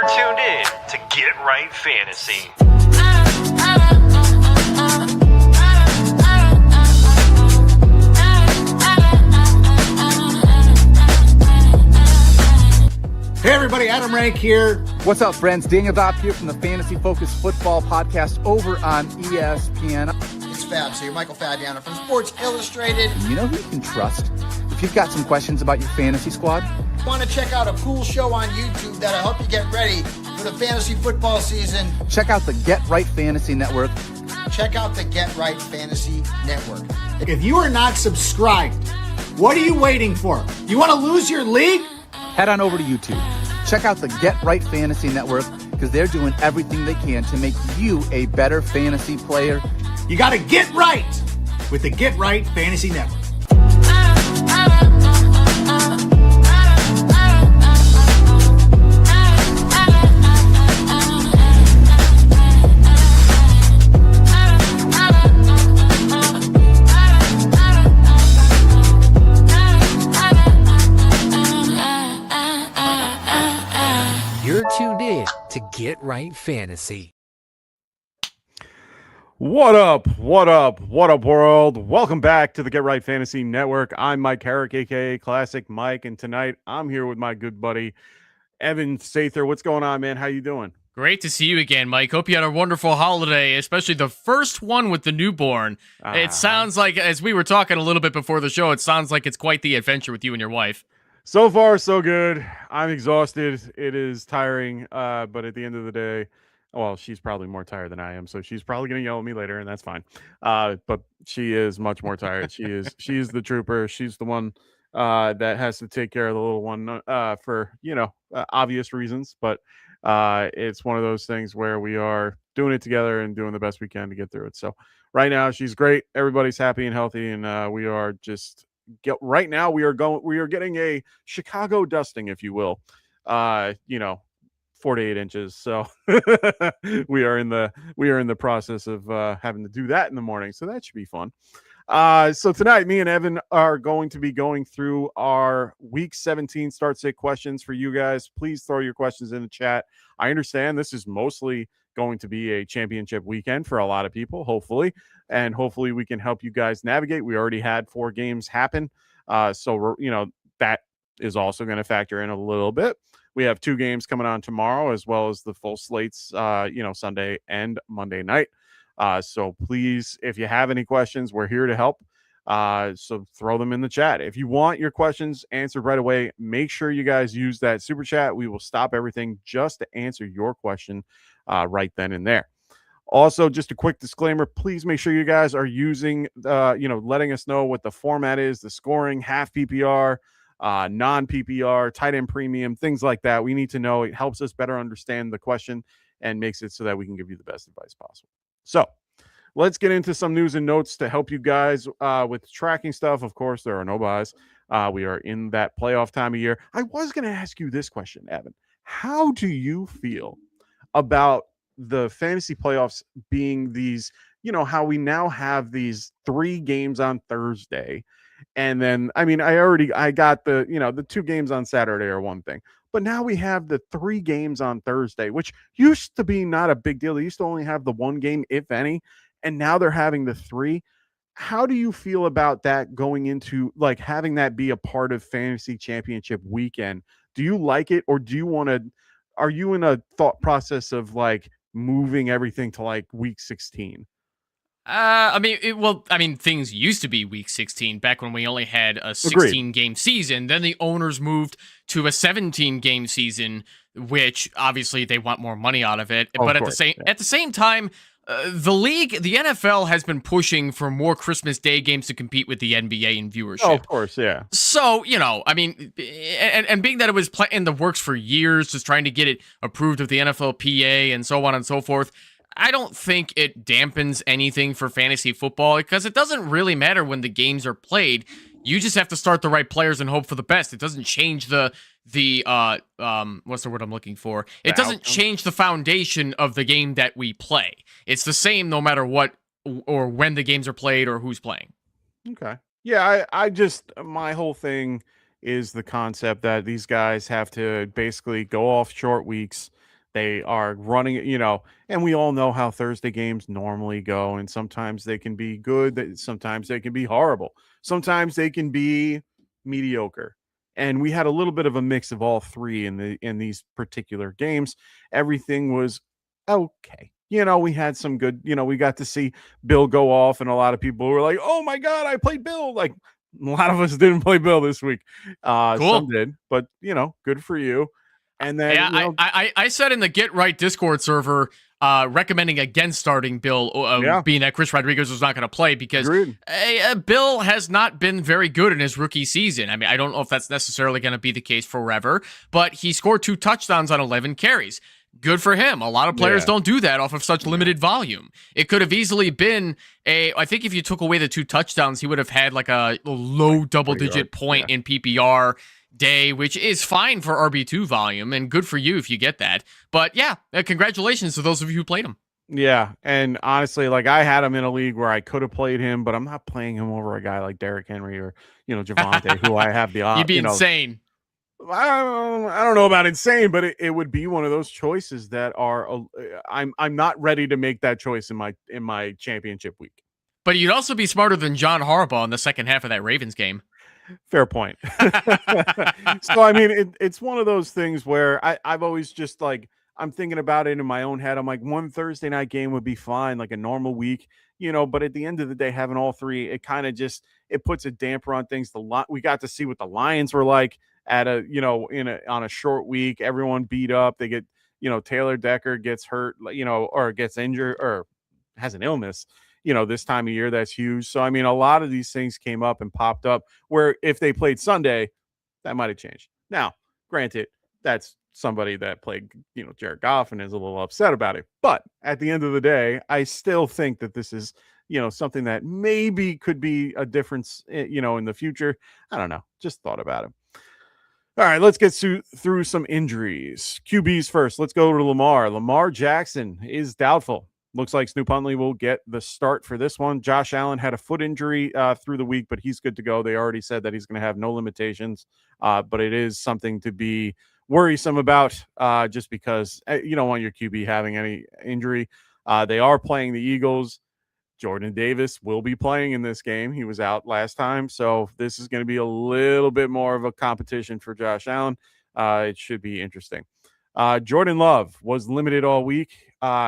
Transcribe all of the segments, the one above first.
tuned in to Get Right Fantasy. Hey everybody, Adam Rank here. What's up, friends? Daniel Dopp here from the Fantasy Focused Football Podcast over on ESPN. It's Fab, so you're Michael Fabiano from Sports Illustrated. And you know who you can trust? If you've got some questions about your fantasy squad, Want to check out a cool show on YouTube that'll help you get ready for the fantasy football season? check out the Get Right Fantasy Network. Check out the Get Right Fantasy Network. If you are not subscribed, what are you waiting for? You want to lose your league? Head on over to YouTube. Check out the Get Right Fantasy Network because they're doing everything they can to make you a better fantasy player. You got to get right with the Get Right Fantasy Network. You're tuned in to Get Right Fantasy. What up, world? Welcome back to the Get Right Fantasy Network. I'm Mike Herrick, a.k.a. Classic Mike, and tonight I'm here with my good buddy, Evan Sather. What's going on, man? How you doing? Great to see you again, Mike. Hope you had a wonderful holiday, especially the first one with the newborn. It sounds like, as we were talking a little bit before the show, it sounds like it's quite the adventure with you and your wife. So far, so good. I'm exhausted. It is tiring, but at the end of the day, well, she's probably more tired than I am, so she's probably going to yell at me later, and that's fine. But she is much more tired. She's the trooper. She's the one that has to take care of the little one for, obvious reasons. But it's one of those things where we are doing it together and doing the best we can to get through it. So right now, she's great. Everybody's happy and healthy, and we are just right now. We are getting a Chicago dusting, if you will. 4 to 8 inches. So we are in the process of having to do that in the morning. So that should be fun. So tonight, me and Evan are going to be going through our Week 17 start sit questions for you guys. Please throw your questions in the chat. I understand this is mostly going to be a championship weekend for a lot of people, hopefully. And hopefully we can help you guys navigate. We already had 4 games happen. So that is also going to factor in a little bit. We have 2 games coming on tomorrow, as well as the full slates, Sunday and Monday night. So please, if you have any questions, we're here to help. So throw them in the chat. If you want your questions answered right away, make sure you guys use that super chat. We will stop everything just to answer your question right then and there. Also, just a quick disclaimer, please make sure you guys are using, letting us know what the format is, the scoring, half PPR, non-PPR, tight end premium, things like that. We need to know. It helps us better understand the question and makes it so that we can give you the best advice possible. So let's get into some news and notes to help you guys with tracking stuff. Of course, there are no buys. We are in that playoff time of year. I was going to ask you this question, Evan. How do you feel about the fantasy playoffs being these, how we now have these 3 games on Thursday? And then, I got the 2 games on Saturday are one thing, but now we have the 3 games on Thursday, which used to be not a big deal. They used to only have the 1 game, if any, and now they're having the 3. How do you feel about that going into having that be a part of fantasy championship weekend? Do you like it, or are you in a thought process of moving everything to week 16? Things used to be week 16 back when we only had a 16-game season. Then the owners moved to a 17-game season, which obviously they want more money out of it. But at the same time, the league, the NFL has been pushing for more Christmas Day games to compete with the NBA in viewership. Oh, of course, yeah. So, and being that it was in the works for years, just trying to get it approved with the NFLPA and so on and so forth, I don't think it dampens anything for fantasy football because it doesn't really matter when the games are played. You just have to start the right players and hope for the best. It doesn't change the what's the word I'm looking for? It doesn't change the foundation of the game that we play. It's the same no matter what or when the games are played or who's playing. Okay. Yeah, I just, my whole thing is the concept that these guys have to basically go off short weeks, They are running, and we all know how Thursday games normally go. And sometimes they can be good. Sometimes they can be horrible. Sometimes they can be mediocre. And we had a little bit of a mix of all three in these particular games. Everything was okay. We had some good, we got to see Bill go off, and a lot of people were like, oh my God, I played Bill. Like, a lot of us didn't play Bill this week. Cool. Some did, but good for you. And then yeah, I said in the Get Right Discord server, recommending against starting Bill, being that Chris Rodriguez was not going to play because Bill has not been very good in his rookie season. I mean, I don't know if that's necessarily going to be the case forever, but he scored 2 touchdowns on 11 carries. Good for him. A lot of players don't do that off of such limited volume. It could have easily been I think if you took away the 2 touchdowns, he would have had like a low double-digit point in PPR day, which is fine for RB2 volume, and good for you if you get that. But yeah, congratulations to those of you who played him. Yeah, and honestly, like, I had him in a league where I could have played him, but I'm not playing him over a guy like Derrick Henry or Javonte, who I have the You'd be insane. I don't know about insane, but it would be one of those choices that are I'm not ready to make that choice in my championship week. But you'd also be smarter than John Harbaugh in the second half of that Ravens game. Fair point. So, I mean, it's one of those things where I've always just like, I'm thinking about it in my own head. I'm like, one Thursday night game would be fine, like a normal week, but at the end of the day, having all three, it kind of just, it puts a damper on things. We got to see what the Lions were like at on a short week. Everyone beat up. They get, Taylor Decker gets hurt, or gets injured or has an illness. This time of year, that's huge. So, I mean, a lot of these things came up and popped up where if they played Sunday, that might have changed. Now, granted, that's somebody that played, Jared Goff and is a little upset about it. But at the end of the day, I still think that this is, something that maybe could be a difference, in the future. I don't know. Just thought about it. All right, let's get through some injuries. QBs first. Let's go to Lamar. Lamar Jackson is doubtful. Looks like Snoop Huntley will get the start for this one. Josh Allen had a foot injury through the week, but he's good to go. They already said that he's going to have no limitations, but it is something to be worrisome about just because you don't want your QB having any injury. They are playing the Eagles. Jordan Davis will be playing in this game. He was out last time, so this is going to be a little bit more of a competition for Josh Allen. It should be interesting. Jordan Love was limited all week.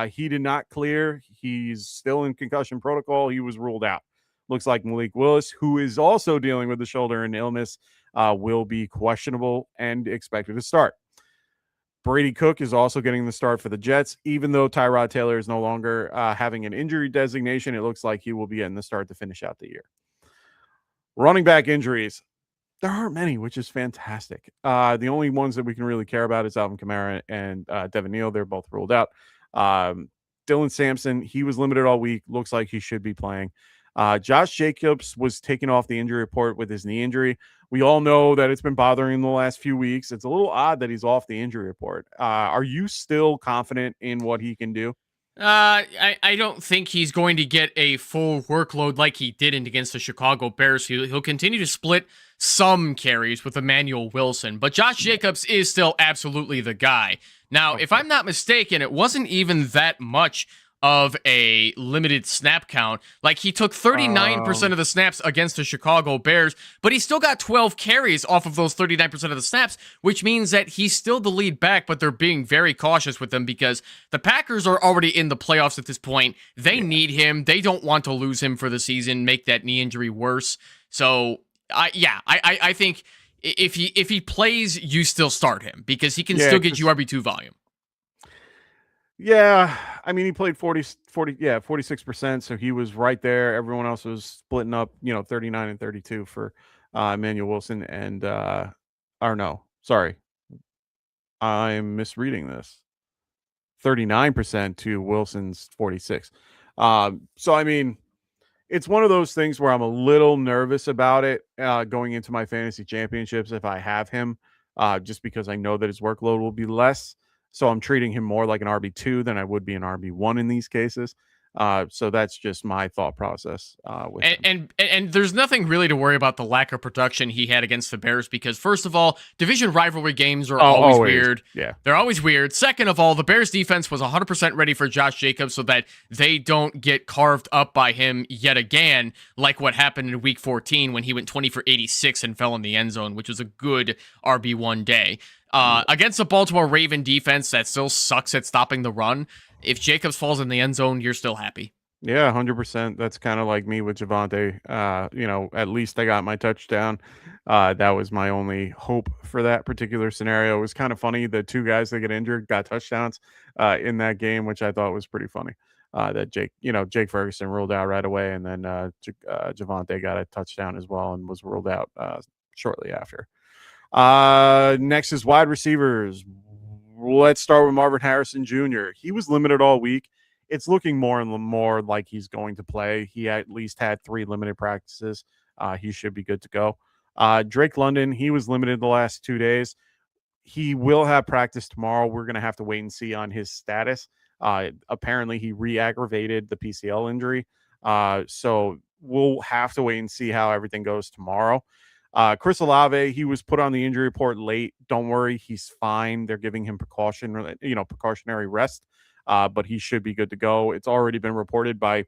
He did not clear. He's still in concussion protocol. He was ruled out. Looks like Malik Willis, who is also dealing with the shoulder and illness, will be questionable and expected to start. Brady Cook is also getting the start for the Jets. Even though Tyrod Taylor is no longer having an injury designation, it looks like he will be getting the start to finish out the year. Running back injuries. There aren't many, which is fantastic. The only ones that we can really care about is Alvin Kamara and Devin Neal. They're both ruled out. Dylan Sampson, he was limited all week. Looks like he should be playing. Josh Jacobs was taken off the injury report with his knee injury. We all know that it's been bothering him the last few weeks. It's a little odd that he's off the injury report. Are you still confident in what he can do? I don't think he's going to get a full workload like he didn't against the Chicago Bears. He'll continue to split some carries with Emmanuel Wilson, but Josh Jacobs is still absolutely the guy. Now, if I'm not mistaken, it wasn't even that much of a limited snap count. Like, he took 39% of the snaps against the Chicago Bears, but he still got 12 carries off of those 39% of the snaps, which means that he's still the lead back, but they're being very cautious with him because the Packers are already in the playoffs at this point. They need him. They don't want to lose him for the season, make that knee injury worse. So, I think if he plays, you still start him because he can still get you RB2 volume. Yeah, I mean, he played 46%, so he was right there. Everyone else was splitting up, 39 and 32 for Emmanuel Wilson and I'm misreading this. 39% to Wilson's 46. So, I mean, it's one of those things where I'm a little nervous about it going into my fantasy championships if I have him, just because I know that his workload will be less. So I'm treating him more like an RB2 than I would be an RB1 in these cases. So that's just my thought process with him. And there's nothing really to worry about the lack of production he had against the Bears because first of all, division rivalry games are always weird. Yeah, they're always weird. Second of all, the Bears defense was 100% ready for Josh Jacobs so that they don't get carved up by him yet again, like what happened in Week 14 when he went 20 for 86 and fell in the end zone, which was a good RB1 day. Against the Baltimore Raven defense that still sucks at stopping the run, if Jacobs falls in the end zone, you're still happy. Yeah, 100%. That's kind of like me with Javonte. At least I got my touchdown. That was my only hope for that particular scenario. It was kind of funny. The two guys that get injured got touchdowns in that game, which I thought was pretty funny. That Jake Ferguson ruled out right away, and then Javonte got a touchdown as well and was ruled out shortly after. Next is wide receivers. Let's start with Marvin Harrison Jr. He was limited all week. It's looking more and more like he's going to play. He at least had 3 limited practices. He should be good to go. Drake London, he was limited the last 2 days. He will have practice tomorrow. We're going to have to wait and see on his status. Apparently, he re-aggravated the PCL injury. So we'll have to wait and see how everything goes tomorrow. Chris Olave, he was put on the injury report late. Don't worry, he's fine. They're giving him precautionary rest, but he should be good to go. It's already been reported by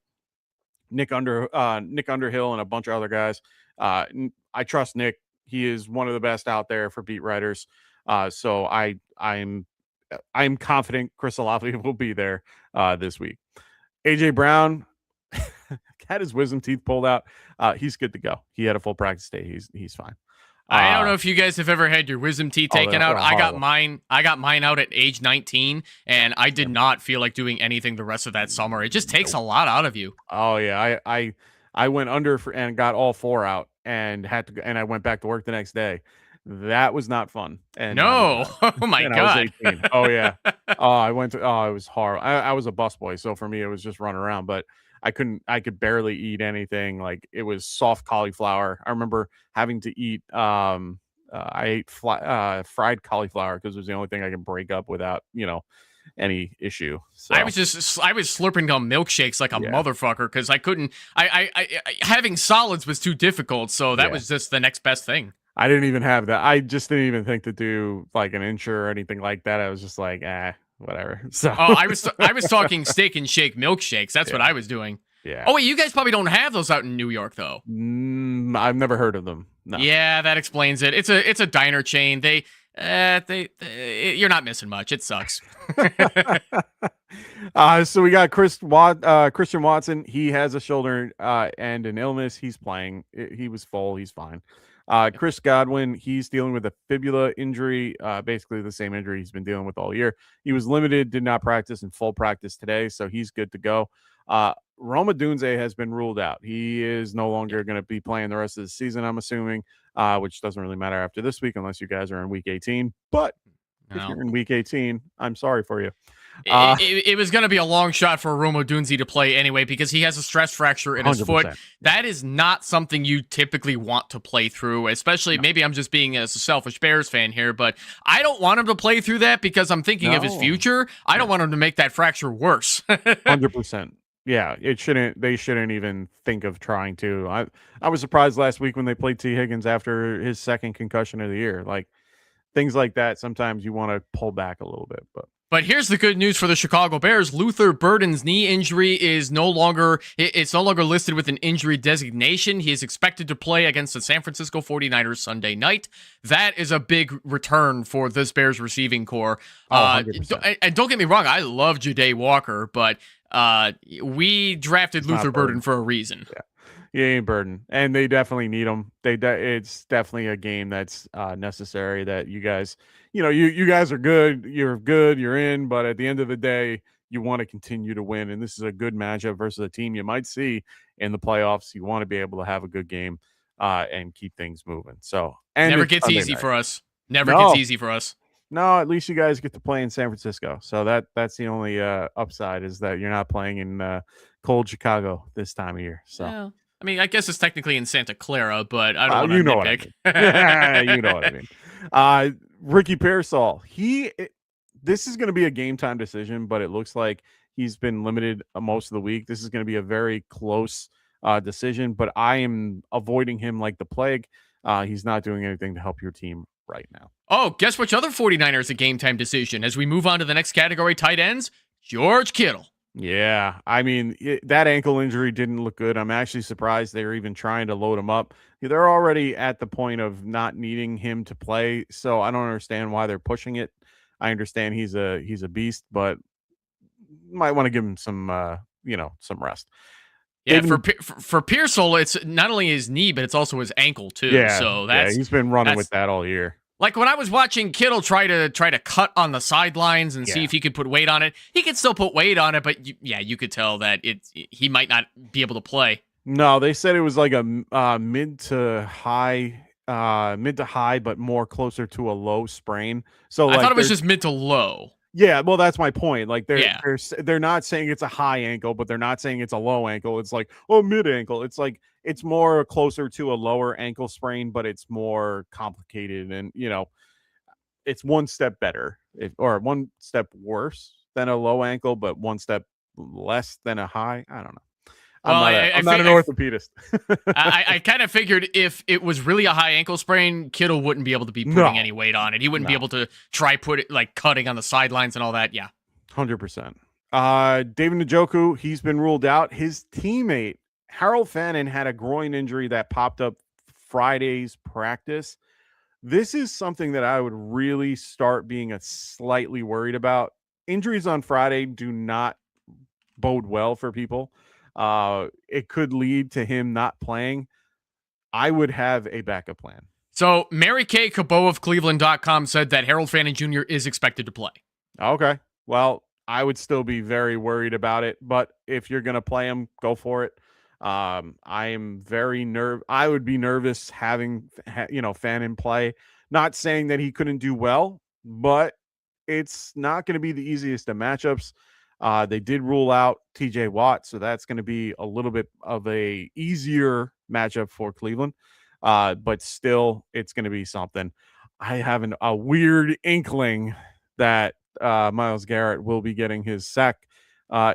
Nick Underhill and a bunch of other guys. I trust Nick. He is one of the best out there for beat writers. So I'm confident Chris Olave will be there this week. AJ Brown had his wisdom teeth pulled out. He's good to go. He had a full practice day. He's fine. I don't know if you guys have ever had your wisdom teeth taken out. I got mine out at age 19, and I did not feel like doing anything the rest of that summer. It just takes a lot out of you. Oh yeah, I went under and got all 4 out and I went back to work the next day. That was not fun. And no, oh my God. I was 18. Oh yeah. It was horrible. I was a busboy, so for me it was just run around, but I could barely eat anything. Like it was soft cauliflower. I remember having to eat, I ate fried cauliflower because it was the only thing I could break up without, any issue. So I was slurping down milkshakes like a motherfucker because I couldn't, I having solids was too difficult. So that was just the next best thing. I didn't even have that. I just didn't even think to do like an insure or anything like that. I was just like, whatever. So I was talking steak and shake milkshakes. That's what I was doing. Yeah. Oh wait, you guys probably don't have those out in New York though. I've never heard of them. No. Yeah, that explains it. It's a diner chain. You're not missing much. It sucks. So we got Christian Watson. He has a shoulder and an illness. He's playing. He was full. He's fine. Chris Godwin, he's dealing with a fibula injury, basically the same injury he's been dealing with all year. He was limited, did not practice in full practice today, so he's good to go. Roma Dunze has been ruled out. He is no longer going to be playing the rest of the season, I'm assuming, which doesn't really matter after this week unless you guys are in week 18. But if you're in week 18, I'm sorry for you. It was going to be a long shot for Roma Dunze to play anyway because he has a stress fracture in his 100%. Foot. That is not something you typically want to play through, especially maybe I'm just being a selfish Bears fan here, but I don't want him to play through that because I'm thinking of his future. I don't want him to make that fracture worse. 100%. Yeah, they shouldn't even think of trying to. I was surprised last week when they played T. Higgins after his second concussion of the year. Like things like that, sometimes you want to pull back a little bit, But here's the good news for the Chicago Bears. Luther Burden's knee injury is no longer listed with an injury designation. He is expected to play against the San Francisco 49ers Sunday night. That is a big return for this Bears receiving core. And don't get me wrong, I love Ja'Day Walker, but we drafted Luther Burden for a reason. Yeah. He ain't Burden, and they definitely need him. It's definitely a game that's necessary. That you guys, you guys are good. You're in. But at the end of the day, you want to continue to win, and this is a good matchup versus a team you might see in the playoffs. You want to be able to have a good game and keep things moving. So, and never gets easy for us. Never gets easy for us. No, at least you guys get to play in San Francisco. So that's the only upside is that you're not playing in cold Chicago this time of year. So. Yeah. I mean, I guess it's technically in Santa Clara, but I don't want to nitpick. You know what I mean. Ricky Pearsall, this is going to be a game time decision, but it looks like He's been limited most of the week. This is going to be a very close decision, but I am avoiding him like the plague. He's not doing anything to help your team right now. Oh, guess which other 49ers a game time decision? As we move on to the next category, tight ends, George Kittle. Yeah, I mean, that ankle injury didn't look good. I'm actually surprised they're even trying to load him up. They're already at the point of not needing him to play, so I don't understand why they're pushing it. I understand he's a beast, but might want to give him some some rest. Yeah, for Pearsall, it's not only his knee, but it's also his ankle too. Yeah, so he's been running with that all year. Like when I was watching Kittle try to cut on the sidelines and see if he could put weight on it, he could still put weight on it, but you could tell that he might not be able to play. No, they said it was like a mid to high, but more closer to a low sprain. So I thought it was just mid to low. Yeah, well, that's my point. Like they're not saying it's a high ankle, but they're not saying it's a low ankle. It's like, oh, mid ankle. It's like it's more closer to a lower ankle sprain, but it's more complicated, and it's one step better, or one step worse than a low ankle, but one step less than a high. I don't know. I'm not an orthopedist. I kind of figured if it was really a high ankle sprain, Kittle wouldn't be able to be putting any weight on it. He wouldn't be able to cutting on the sidelines and all that. Yeah. 100%. David Njoku, he's been ruled out. His teammate, Harold Fannin, had a groin injury that popped up Friday's practice. This is something that I would really start being slightly worried about. Injuries on Friday do not bode well for people. It could lead to him not playing. I would have a backup plan. So Mary Kay Cabot of Cleveland.com said that Harold Fannin Jr. is expected to play. Okay. Well, I would still be very worried about it, but if you're going to play him, go for it. I am very I would be nervous having, Fannin play. Not saying that he couldn't do well, but it's not going to be the easiest of matchups. They did rule out TJ Watt, so that's going to be a little bit of a easier matchup for Cleveland. But still, it's going to be something. I have a weird inkling that Myles Garrett will be getting his sack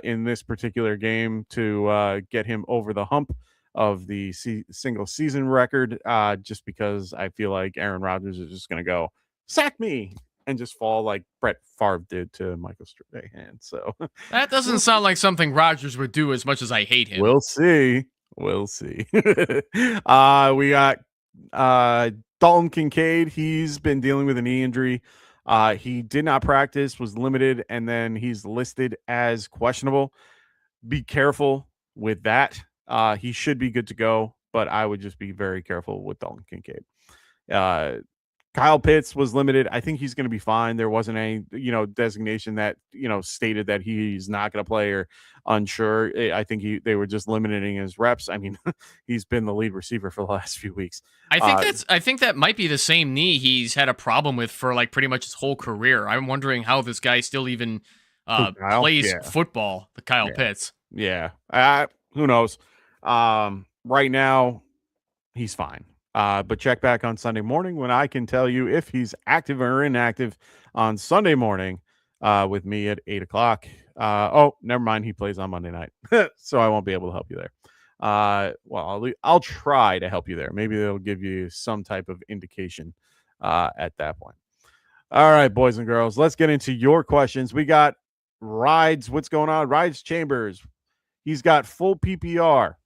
in this particular game to get him over the hump of the single season record, just because I feel like Aaron Rodgers is just going to go, sack me, and just fall like Brett Favre did to Michael Strahan. So that doesn't sound like something Rodgers would do, as much as I hate him. We'll see. We got Dalton Kincaid. He's been dealing with a knee injury. He did not practice, was limited, and then he's listed as questionable. Be careful with that. He should be good to go, but I would just be very careful with Dalton Kincaid. Kyle Pitts was limited. I think he's going to be fine. There wasn't any, designation that, stated that he's not going to play or unsure. I think they were just limiting his reps. I mean, he's been the lead receiver for the last few weeks. I think that might be the same knee he's had a problem with for like pretty much his whole career. I'm wondering how this guy still even plays football, the Kyle Pitts. Yeah. Who knows? Right now, he's fine. But check back on Sunday morning when I can tell you if he's active or inactive on Sunday morning with me at 8 o'clock. Never mind. He plays on Monday night, so I won't be able to help you there. I'll try to help you there. Maybe they'll give you some type of indication at that point. All right, boys and girls, let's get into your questions. We got Rides. What's going on? Rides Chambers. He's got full PPR,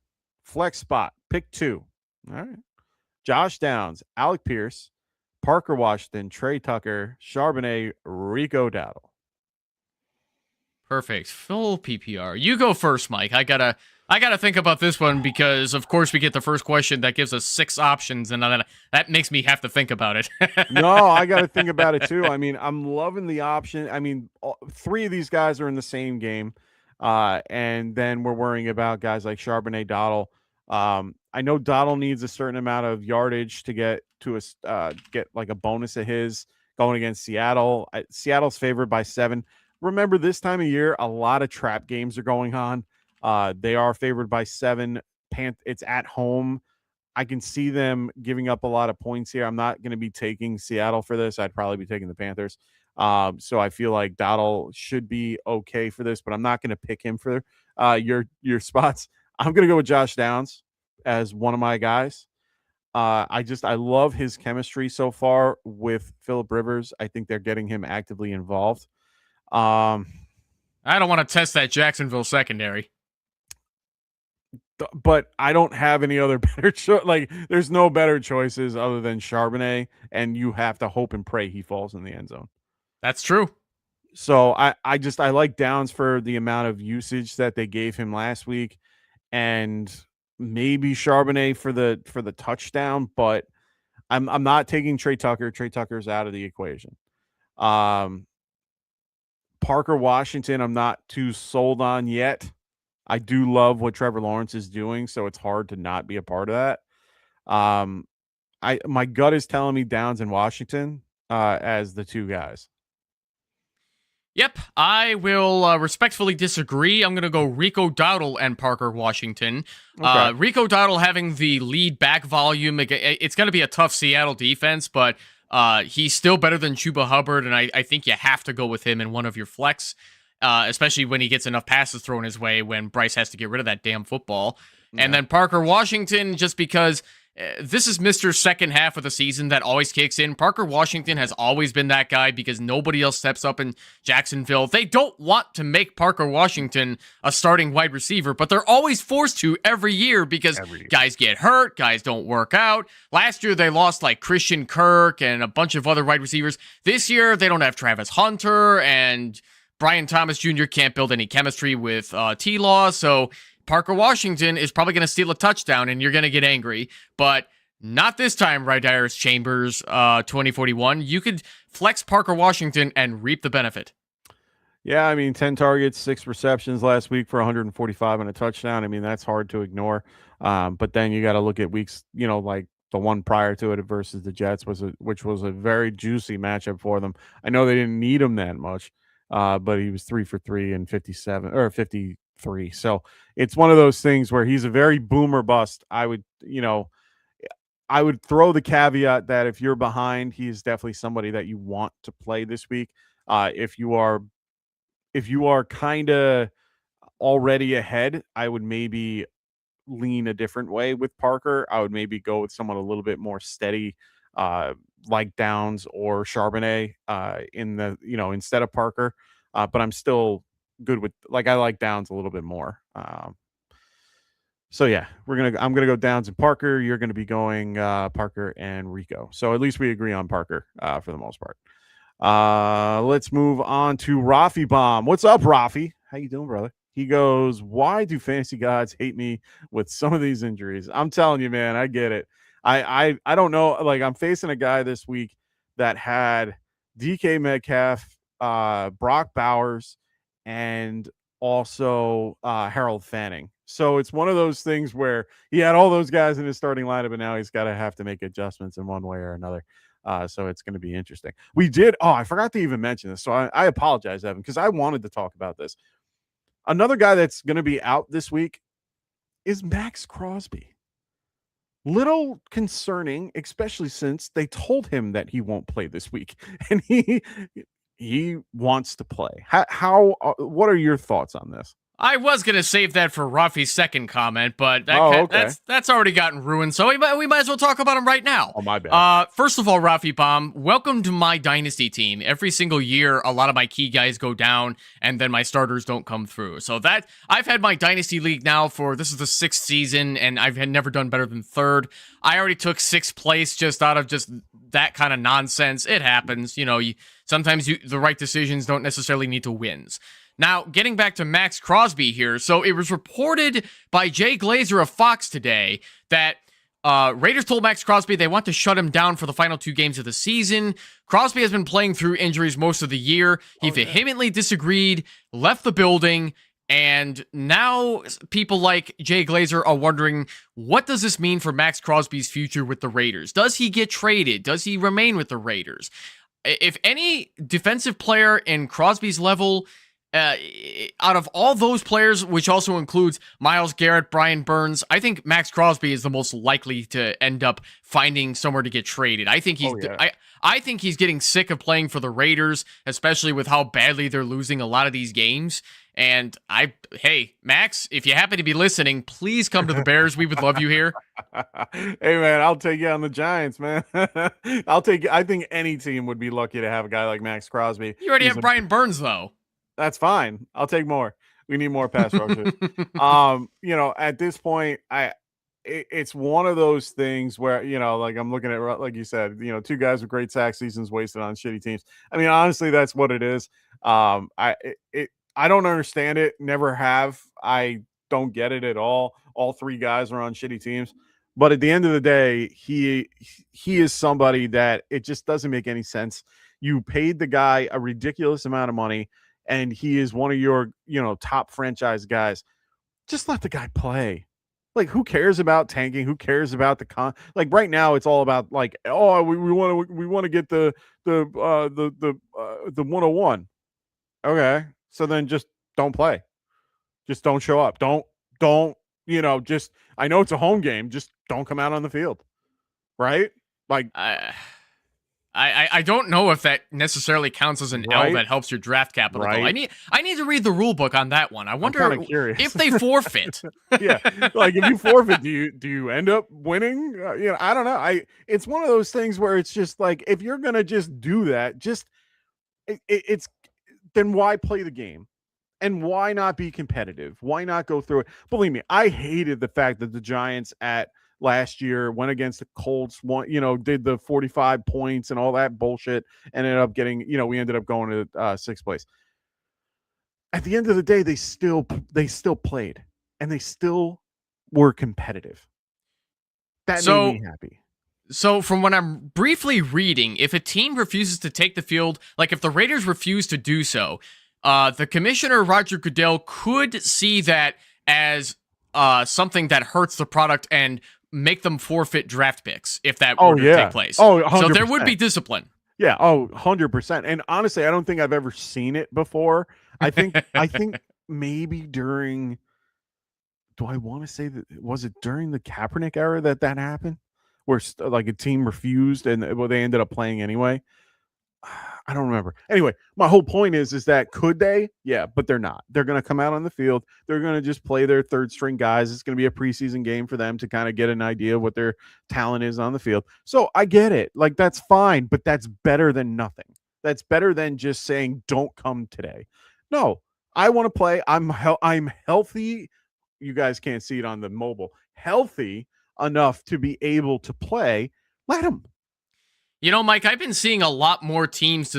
flex spot, pick 2. All right. Josh Downs, Alec Pierce, Parker Washington, Trey Tucker, Charbonnet, Rico Dowdle. Perfect. Full PPR. You go first, Mike. I gotta think about this one because, of course, we get the first question that gives us 6 options, and that makes me have to think about it. No, I got to think about it too. I mean, I'm loving the option. I mean, 3 of these guys are in the same game, and then we're worrying about guys like Charbonnet, Dowdle. I know Dowdle needs a certain amount of yardage to get like a bonus of his going against Seattle. Seattle's favored by 7. Remember, this time of year, a lot of trap games are going on. They are favored by 7. It's at home. I can see them giving up a lot of points here. I'm not going to be taking Seattle for this. I'd probably be taking the Panthers. So I feel like Dowdle should be okay for this, but I'm not going to pick him for your spots. I'm going to go with Josh Downs as one of my guys. I love his chemistry so far with Phillip Rivers. I think they're getting him actively involved. I don't want to test that Jacksonville secondary. But I don't have any other better choice. Like, there's no better choices other than Charbonnet, and you have to hope and pray he falls in the end zone. That's true. So I like Downs for the amount of usage that they gave him last week, and maybe Charbonnet for the touchdown, but I'm not taking Trey Tucker. Trey Tucker's out of the equation. Parker Washington, I'm not too sold on yet. I do love what Trevor Lawrence is doing, so it's hard to not be a part of that. My gut is telling me Downs and Washington as the two guys. Yep, I will respectfully disagree. I'm going to go Rico Dowdle and Parker Washington. Okay. Rico Dowdle having the lead back volume. It's going to be a tough Seattle defense, but he's still better than Chuba Hubbard, and I think you have to go with him in one of your flex, especially when he gets enough passes thrown his way when Bryce has to get rid of that damn football. Yeah. And then Parker Washington, just because this is Mr. second half of the season that always kicks in. Parker Washington has always been that guy because nobody else steps up in Jacksonville. They don't want to make Parker Washington a starting wide receiver, but they're always forced to every year because guys get hurt, guys don't work out. Last year, they lost like Christian Kirk and a bunch of other wide receivers. This year, they don't have Travis Hunter, and Brian Thomas Jr. can't build any chemistry with T-Law, so Parker Washington is probably going to steal a touchdown, and you're going to get angry. But not this time, Rydarius Chambers, 2041. You could flex Parker Washington and reap the benefit. Yeah, I mean, 10 targets, 6 receptions last week for 145 and a touchdown. I mean, that's hard to ignore. But then you got to look at weeks, like the one prior to it versus the Jets, which was a very juicy matchup for them. I know they didn't need him that much, but he was 3 for 3 and 57 or 53. So it's one of those things where he's a very boomer bust. I would throw the caveat that if you're behind, he is definitely somebody that you want to play this week. If you are kind of already ahead, I would maybe lean a different way with Parker. I would maybe go with someone a little bit more steady, like Downs or Charbonnet instead of Parker. But I'm still good with, I like Downs a little bit more. So yeah, I'm gonna go Downs and Parker. You're gonna be going Parker and Rico. So at least we agree on Parker for the most part. Let's move on to Rafi Bomb. What's up, Rafi? How you doing, brother? He goes, why do fantasy gods hate me with some of these injuries? I'm telling you, man, I get it. I don't know. I'm facing a guy this week that had DK Metcalf, Brock Bowers, and also Harold Fanning. So it's one of those things where he had all those guys in his starting lineup, and now he's got to have to make adjustments in one way or another. So it's going to be interesting. I forgot to even mention this. So I apologize, Evan, because I wanted to talk about this. Another guy that's going to be out this week is Max Crosby. Little concerning, especially since they told him that he won't play this week, and he wants to play. What are your thoughts on this? I was going to save that for Rafi's second comment, but that's already gotten ruined, so we might as well talk about him right now. Oh, my bad. First of all, Rafi Bomb, welcome to my Dynasty team. Every single year, a lot of my key guys go down, and then my starters don't come through. So I've had my Dynasty League now this is the 6th season, and I've never done better than 3rd. I already took 6th place just out of just that kind of nonsense. It happens. Sometimes the right decisions don't necessarily need to wins. Now, getting back to Max Crosby here. So it was reported by Jay Glazer of Fox today that Raiders told Max Crosby they want to shut him down for the final 2 games of the season. Crosby has been playing through injuries most of the year. He vehemently disagreed, left the building, and now people like Jay Glazer are wondering, what does this mean for Max Crosby's future with the Raiders? Does he get traded? Does he remain with the Raiders? If any defensive player in Crosby's level out of all those players, which also includes Myles Garrett, Brian Burns, I think Max Crosby is the most likely to end up finding somewhere to get traded. I think I think he's getting sick of playing for the Raiders, especially with how badly they're losing a lot of these games. And hey, Max, if you happen to be listening, please come to the Bears. We would love you here. Hey man, I'll take you on the Giants, man. I think any team would be lucky to have a guy like Max Crosby. You already have Brian Burns, though. That's fine. I'll take more. We need more pass rushers. At this point, it's one of those things where, like I'm looking at, like you said, two guys with great sack seasons wasted on shitty teams. I mean, honestly, that's what it is. I don't understand it. Never have. I don't get it at all. All three guys are on shitty teams. But at the end of the day, he is somebody that it just doesn't make any sense. You paid the guy a ridiculous amount of money, and he is one of your, top franchise guys. Just let the guy play. Like, who cares about tanking? Who cares about like right now? It's all about like, oh, we want to get the 101. Okay, so then just don't play. Just don't show up. Don't. Just I know it's a home game. Just don't come out on the field, right? Like, I don't know if that necessally counts as an L that helps your draft capital. Right. I need to read the rule book on that one. I wonder if they forfeit. Yeah, like if you forfeit, do you end up winning? I don't know. It's one of those things where it's just like, if you're gonna just do that, then why play the game? And why not be competitive? Why not go through it? Believe me, I hated the fact that the Giants last year went against the Colts, did the 45 points and all that bullshit, and ended up getting, we ended up going to sixth place. At the end of the day, they still played, and they still were competitive. That made me happy. So from what I'm briefly reading, if a team refuses to take the field, like if the Raiders refuse to do so, the commissioner, Roger Goodell, could see that as something that hurts the product and make them forfeit draft picks if that were to take place. Oh, 100%. So there would be discipline. Yeah. Oh, 100%. And honestly, I don't think I've ever seen it before. I think maybe during, do I want to say that, was it during the Kaepernick era that happened? Where like a team refused and they ended up playing anyway. I don't remember. Anyway, my whole point is that could they? Yeah, but they're not. They're going to come out on the field. They're going to just play their third string guys. It's going to be a preseason game for them to kind of get an idea of what their talent is on the field. So I get it. Like, that's fine, but that's better than nothing. That's better than just saying, don't come today. No, I want to play. I'm healthy. You guys can't see it on the mobile. Healthy enough to be able to play. Let them. Mike, I've been seeing a lot more teams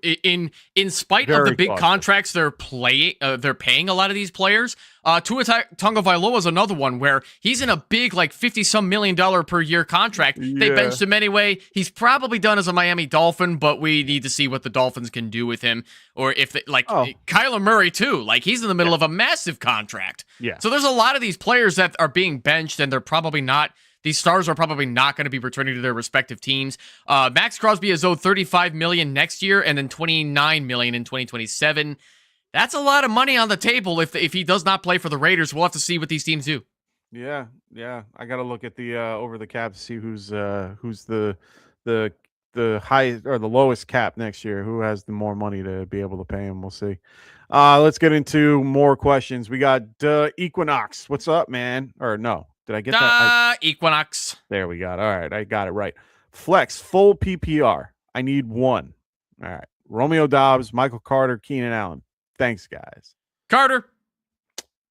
in spite of the big contracts they're paying a lot of these players. Tua Tagovailoa is another one where he's in a big, like $50-some million per year contract. Yeah. They benched him anyway. He's probably done as a Miami Dolphin, but we need to see what the Dolphins can do with him. Or if Kyler Murray too, like he's in the middle of a massive contract. Yeah. So there's a lot of these players that are being benched, and they're probably not. These stars are probably not going to be returning to their respective teams. Max Crosby is owed $35 million next year, and then $29 million in 2027. That's a lot of money on the table. If he does not play for the Raiders, we'll have to see what these teams do. Yeah. I got to look at the over the cap to see who's the highest or the lowest cap next year. Who has the more money to be able to pay him? We'll see. Let's get into more questions. We got Equinox. What's up, man? Or no? Did I get that? Equinox. There we go. All right. I got it right. Flex, full PPR. I need one. All right. Romeo Dobbs, Michael Carter, Keenan Allen. Thanks, guys. Carter.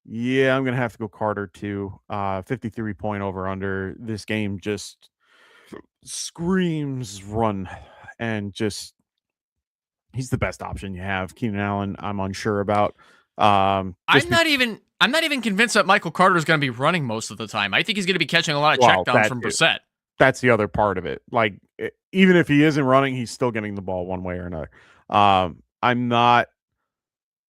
Yeah, I'm going to have to go Carter, too. 53 point over under. This game just screams run. And just, he's the best option you have. Keenan Allen, I'm unsure about. I'm not even convinced that Michael Carter is going to be running most of the time. I think he's going to be catching a lot of checkdowns from Brissett. That's the other part of it. Like, even if he isn't running, he's still getting the ball one way or another. I'm not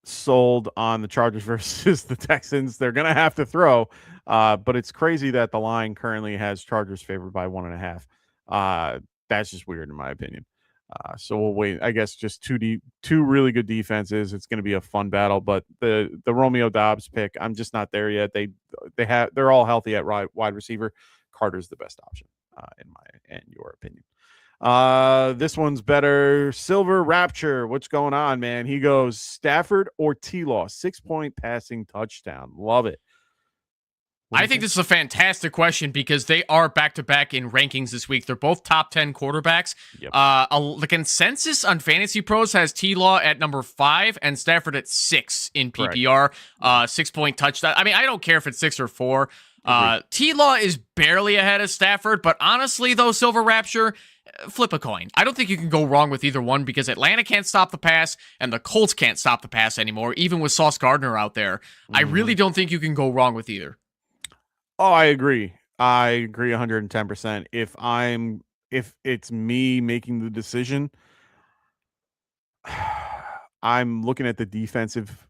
sold on the Chargers versus the Texans. They're going to have to throw, but it's crazy that the line currently has Chargers favored by 1.5. That's just weird in my opinion. So we'll wait. I guess just two really good defenses. It's going to be a fun battle. But the Romeo Dobbs pick, I'm just not there yet. They're all healthy at wide receiver. Carter's the best option, in your opinion. This one's better. Silver Rapture, what's going on, man? He goes Stafford or T-Law, 6-point passing touchdown. Love it. I think this is a fantastic question because they are back-to-back in rankings this week. They're both top 10 quarterbacks. Yep. The consensus on Fantasy Pros has T-Law at number 5 and Stafford at 6 in PPR. 6-point touchdown. I mean, I don't care if it's 6 or 4. T-Law is barely ahead of Stafford, but honestly, though, Silver Rapture, flip a coin. I don't think you can go wrong with either one because Atlanta can't stop the pass and the Colts can't stop the pass anymore, even with Sauce Gardner out there. I really don't think you can go wrong with either. Oh, I agree. 110%. If it's me making the decision, I'm looking at the defensive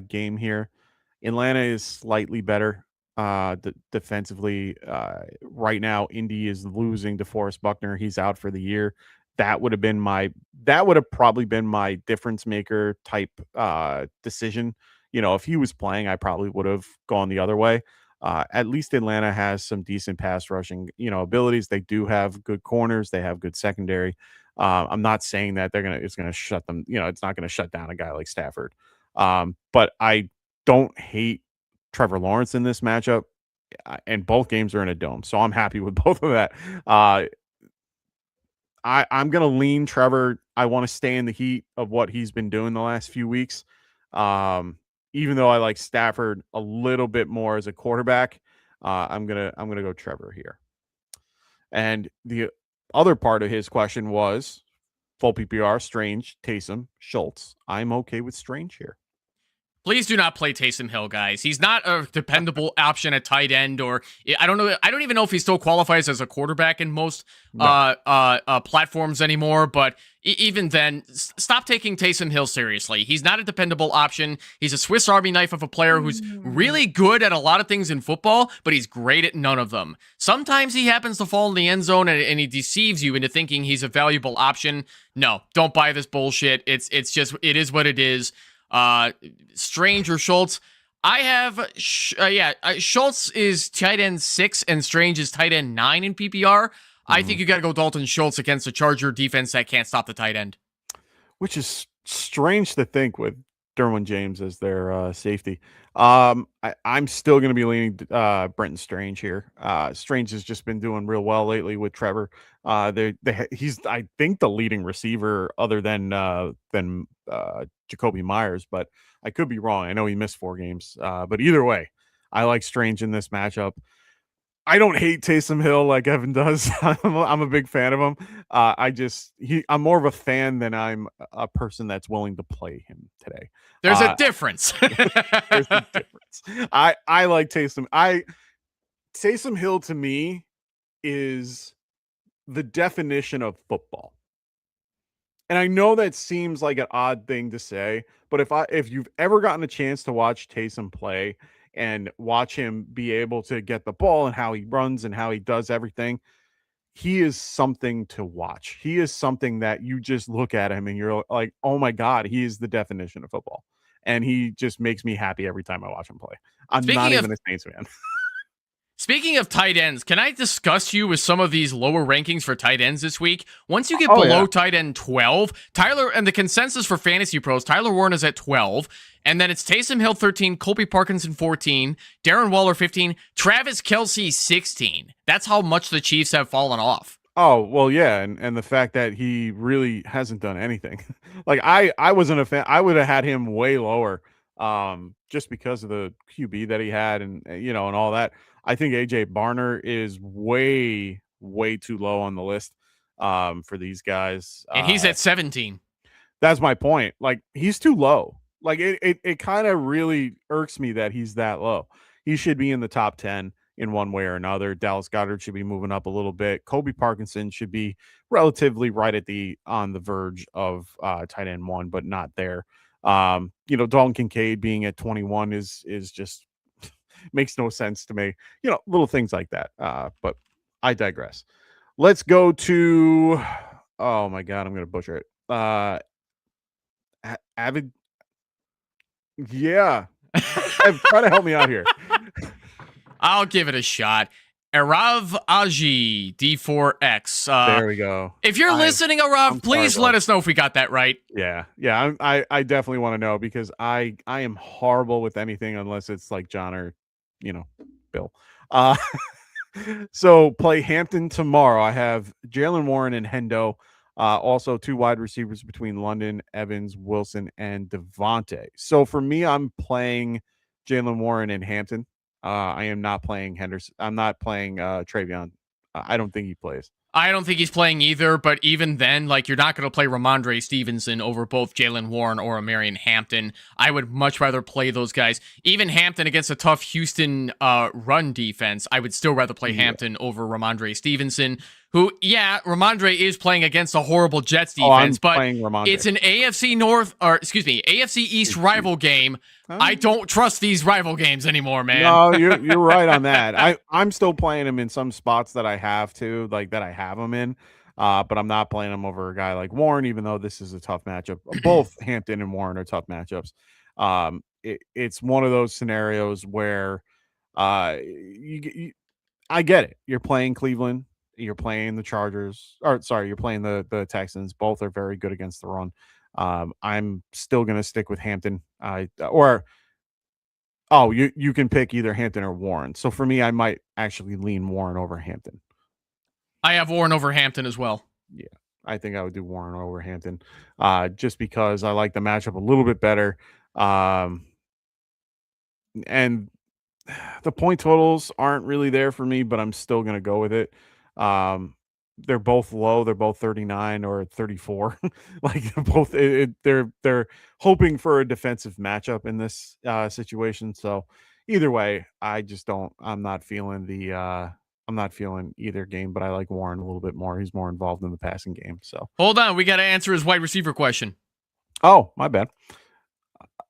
game here. Atlanta is slightly better defensively. Right now, Indy is losing DeForest Buckner. He's out for the year. That would have probably been my difference maker type decision. If he was playing, I probably would have gone the other way. At least Atlanta has some decent pass rushing, abilities. They do have good corners. They have good secondary. I'm not saying that it's gonna shut them. It's not gonna shut down a guy like Stafford. But I don't hate Trevor Lawrence in this matchup, and both games are in a dome, so I'm happy with both of that. I'm gonna lean Trevor. I want to stay in the heat of what he's been doing the last few weeks. Even though I like Stafford a little bit more as a quarterback, I'm gonna go Trevor here. And the other part of his question was full PPR, Strange, Taysom, Schultz. I'm okay with Strange here. Please do not play Taysom Hill, guys. He's not a dependable option at tight end, or I don't know. I don't even know if he still qualifies as a quarterback in most platforms anymore. But even then, stop taking Taysom Hill seriously. He's not a dependable option. He's a Swiss Army knife of a player who's really good at a lot of things in football, but he's great at none of them. Sometimes he happens to fall in the end zone and he deceives you into thinking he's a valuable option. No, don't buy this bullshit. It is what it is. Strange or Schultz. I have, Schultz is tight end 6 and Strange is tight end 9 in PPR. I think you got to go Dalton Schultz against a Charger defense that can't stop the tight end. Which is strange to think with Derwin James as their safety. I'm still going to be leaning Brenton Strange here. Strange has just been doing real well lately with Trevor. He's, I think, the leading receiver other than Jacoby Myers, but I could be wrong. I know he missed 4 games, but either way, I like Strange in this matchup. I don't hate Taysom Hill like Evan does. I'm a big fan of him. I'm more of a fan than I'm a person that's willing to play him today. There's a difference. There's a difference. I like Taysom. Taysom Hill to me is the definition of football. And I know that seems like an odd thing to say, but if you've ever gotten a chance to watch Taysom play and watch him be able to get the ball and how he runs and how he does everything, he is something to watch. He is something that you just look at him and you're like, oh my God, he is the definition of football. And he just makes me happy every time I watch him play. I'm not even a Saints fan. Speaking of tight ends, can I discuss you with some of these lower rankings for tight ends this week? Once you get below tight end 12, Tyler, and the consensus for Fantasy Pros, Tyler Warren is at 12, and then it's Taysom Hill 13, Colby Parkinson 14, Darren Waller 15, Travis Kelce 16. That's how much the Chiefs have fallen off. Oh, well, yeah, and the fact that he really hasn't done anything. Like, I wasn't a fan. I would have had him way lower just because of the QB that he had and, and all that. I think AJ Barner is way, way too low on the list for these guys. And he's at 17. That's my point. Like, he's too low. Like, it kind of really irks me that he's that low. He should be in the top 10 in one way or another. Dallas Goedert should be moving up a little bit. Colby Parkinson should be relatively right on the verge of tight end 1, but not there. Dalton Kincaid being at 21 is just makes no sense to me. Little things like that. But I digress. Let's go to Oh my god, I'm gonna butcher it. Avid. Yeah, try to help me out here. I'll give it a shot. Arav Aji D4X. There we go. If you're listening, Arav, please let us know if we got that right. Yeah. I definitely want to know because I am horrible with anything unless it's like John or Bill. Uh, so play Hampton tomorrow. I have Jalen Warren and Hendo. Also, 2 wide receivers between London, Evans, Wilson, and Devontae. So for me, I'm playing Jalen Warren and Hampton. I am not playing Henderson. I'm not playing Travion. I don't think he plays. I don't think he's playing either, but even then, like, you're not going to play Ramondre Stevenson over both Jalen Warren or Marion Hampton. I would much rather play those guys. Even Hampton against a tough Houston run defense, I would still rather play Hampton over Ramondre Stevenson, who, Ramondre is playing against a horrible Jets defense, but it's an AFC East rival game. I don't trust these rival games anymore, man. No, you're right on that. I'm still playing him in some spots that I have to, like that I have him in, but I'm not playing him over a guy like Warren, even though this is a tough matchup. Both Hampton and Warren are tough matchups. It's one of those scenarios where I get it. You're playing Cleveland. You're playing the Chargers, you're playing the Texans. Both are very good against the run. I'm still going to stick with Hampton. You can pick either Hampton or Warren. So for me, I might actually lean Warren over Hampton. I have Warren over Hampton as well. Yeah, I think I would do Warren over Hampton, just because I like the matchup a little bit better. And the point totals aren't really there for me, but I'm still going to go with it. They're both low. They're both 39 or 34. Like both, they're hoping for a defensive matchup in this situation. So either way, I'm not feeling either game, but I like Warren a little bit more. He's more involved in the passing game. So hold on, we got to answer his wide receiver question. Oh, my bad.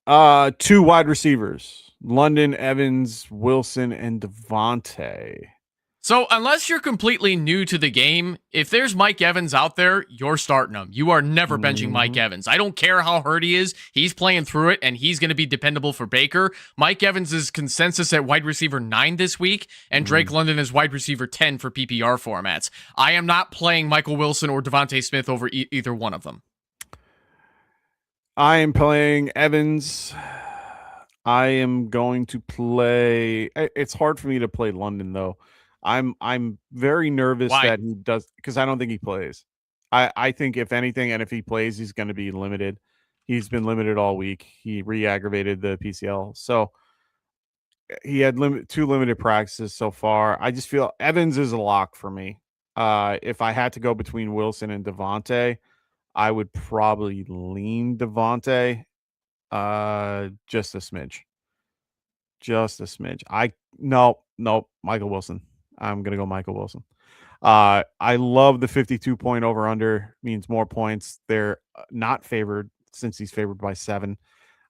2 wide receivers: London, Evans, Wilson, and Devontae. So unless you're completely new to the game, if there's Mike Evans out there, you're starting him. You are never benching Mike Evans. I don't care how hurt he is. He's playing through it, and he's going to be dependable for Baker. Mike Evans is consensus at wide receiver 9 this week, and Drake London is wide receiver 10 for PPR formats. I am not playing Michael Wilson or Devontae Smith over either one of them. I am playing Evans. I am going to play. It's hard for me to play London, though. I'm very nervous that he does, because I don't think he plays. I think if anything, and if he plays, he's going to be limited. He's been limited all week. He re-aggravated the PCL. So he had 2 limited practices so far. I just feel Evans is a lock for me. If I had to go between Wilson and Devontae, I would probably lean Devontae just a smidge. Nope, Michael Wilson. I'm going to go Michael Wilson. I love the 52 point over under, means more points. They're not favored since he's favored by 7.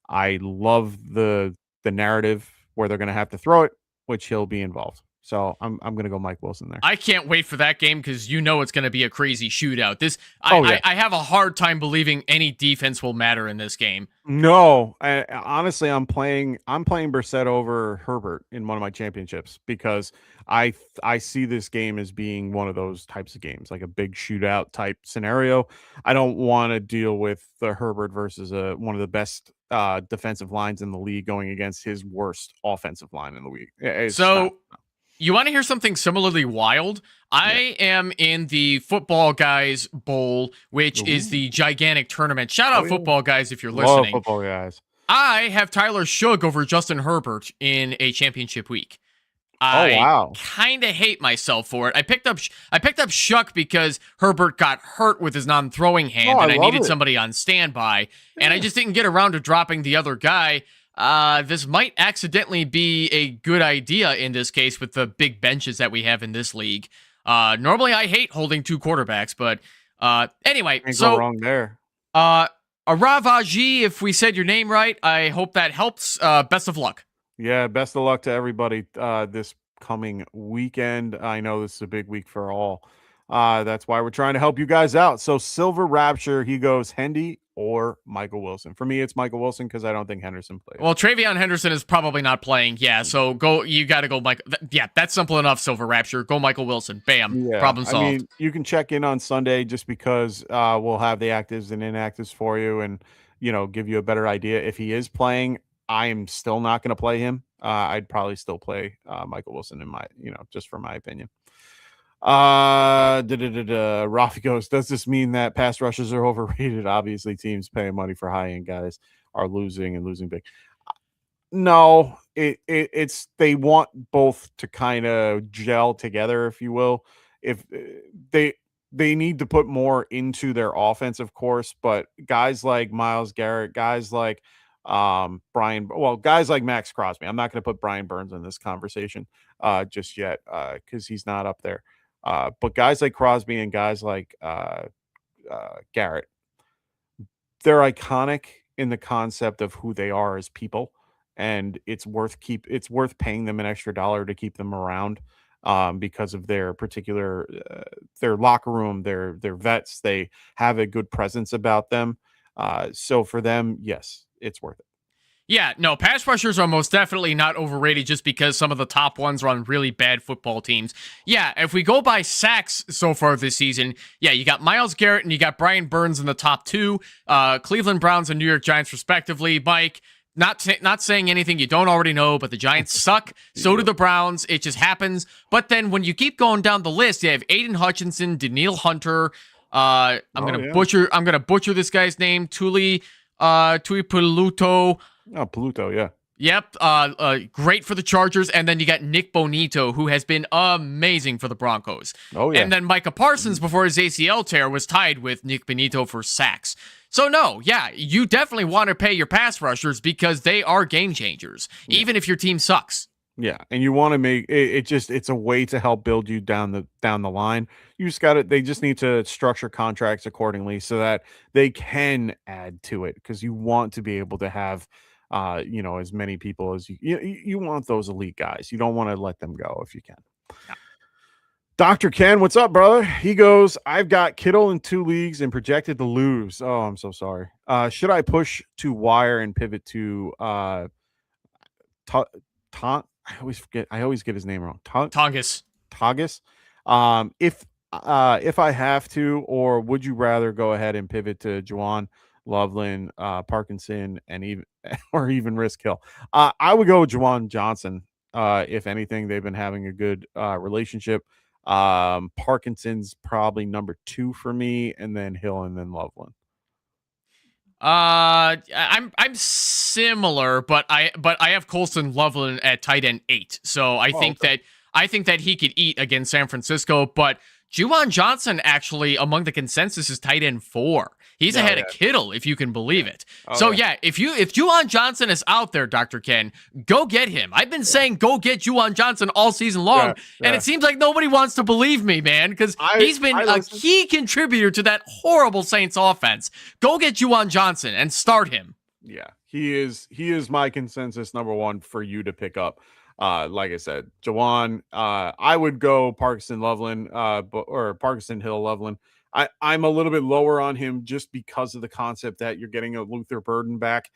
I love the narrative where they're going to have to throw it, which he'll be involved. So I'm going to go Mike Wilson there. I can't wait for that game because it's going to be a crazy shootout. I have a hard time believing any defense will matter in this game. No, honestly, I'm playing Brissett over Herbert in one of my championships because I see this game as being one of those types of games, like a big shootout type scenario. I don't want to deal with the Herbert versus one of the best defensive lines in the league going against his worst offensive line in the league. You want to hear something similarly wild? I am in the Football Guys Bowl, which is the gigantic tournament. Shout out Football Guys if you're listening. Love Football Guys. I have Tyler Shugg over Justin Herbert in a championship week. I kind of hate myself for it. I picked up Shuck because Herbert got hurt with his non-throwing hand, and I needed somebody on standby, and I just didn't get around to dropping the other guy. This might accidentally be a good idea in this case with the big benches that we have in this league. Normally I hate holding 2 quarterbacks, but anyway. Can't go wrong there. Aravaji, if we said your name right, I hope that helps. Best of luck. Yeah, best of luck to everybody this coming weekend. I know this is a big week for all. That's why we're trying to help you guys out. So Silver Rapture, he goes Hendy or Michael Wilson. For me, it's Michael Wilson because I don't think Henderson plays. Well, Travion Henderson is probably not playing. Yeah, so you got to go Mike. Yeah, that's simple enough, Silver Rapture. Go Michael Wilson. Bam. Problem solved. I mean, you can check in on Sunday just because we'll have the actives and inactives for you and, give you a better idea. If he is playing, I am still not going to play him. I'd probably still play Michael Wilson in my, just for my opinion. Rafi goes, does this mean that pass rushes are overrated? Obviously, teams paying money for high-end guys are losing and losing big. No, it's they want both to kind of gel together, if you will. If they need to put more into their offense, of course, but guys like Myles Garrett, guys like guys like Max Crosby. I'm not going to put Brian Burns in this conversation just yet because he's not up there. But guys like Crosby and guys like Garrett, they're iconic in the concept of who they are as people, and it's worth paying them an extra dollar to keep them around because of their particular their locker room, their vets. They have a good presence about them. So for them, yes, it's worth it. Yeah, no, pass rushers are most definitely not overrated just because some of the top ones are on really bad football teams. Yeah, if we go by sacks so far this season, yeah, you got Myles Garrett and you got Brian Burns in the top two, Cleveland Browns and New York Giants respectively. Mike, not saying anything you don't already know, but the Giants suck. So do the Browns. It just happens. But then when you keep going down the list, you have Aiden Hutchinson, Daniil Hunter. I'm gonna butcher this guy's name, Tuli Puluto. Oh, Pluto, yeah. Yep. Great for the Chargers. And then you got Nick Bonito, who has been amazing for the Broncos. Oh, yeah. And then Micah Parsons, before his ACL tear, was tied with Nick Bonito for sacks. So, no, yeah, you definitely want to pay your pass rushers because they are game changers, even if your team sucks. Yeah, and you want to make it's a way to help build you down the line. You just got it. They just need to structure contracts accordingly so that they can add to it because you want to be able to have as many people as you want those elite guys. You don't want to let them go if you can. Yeah. Dr. Ken, what's up, brother? He goes, I've got Kittle in 2 leagues and projected to lose. Oh, I'm so sorry. Should I push to wire and pivot to I always get his name wrong. Tongas. If I have to, or would you rather go ahead and pivot to Juwan, Loveland, Parkinson, and even risk Hill? I would go with Juwan Johnson. If anything, they've been having a good relationship. Parkinson's probably number 2 for me, and then Hill, and then Loveland. I'm similar, but I have Colston Loveland at tight end 8. So I think that he could eat against San Francisco, but Juwan Johnson actually among the consensus is tight end 4. He's ahead of Kittle, if you can believe it. If Juwan Johnson is out there, Dr. Ken, go get him. I've been saying go get Juwan Johnson all season long, and it seems like nobody wants to believe me, man, because he's been a key contributor to that horrible Saints offense. Go get Juwan Johnson and start him. Yeah, he is my consensus number 1 for you to pick up. Like I said, Juwan, I would go Parkinson Loveland, or Parkinson Hill Loveland. I'm a little bit lower on him just because of the concept that you're getting a Luther Burden back.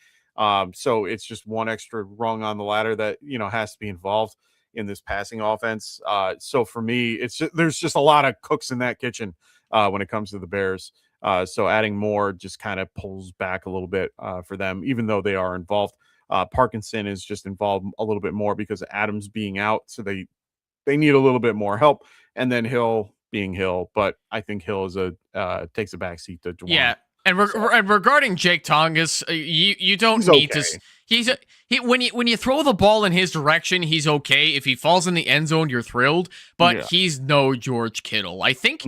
So it's just one extra rung on the ladder that, has to be involved in this passing offense. So for me, there's just a lot of cooks in that kitchen when it comes to the Bears. So adding more just kind of pulls back a little bit for them, even though they are involved. Parkinson is just involved a little bit more because of Adams being out. So they need a little bit more help. And then Hill being Hill, but I think Hill is takes a backseat to Juwan. Yeah, and regarding Jake Tongas, you don't need to. When you throw the ball in his direction, he's okay. If he falls in the end zone, you're thrilled. But he's no George Kittle. I think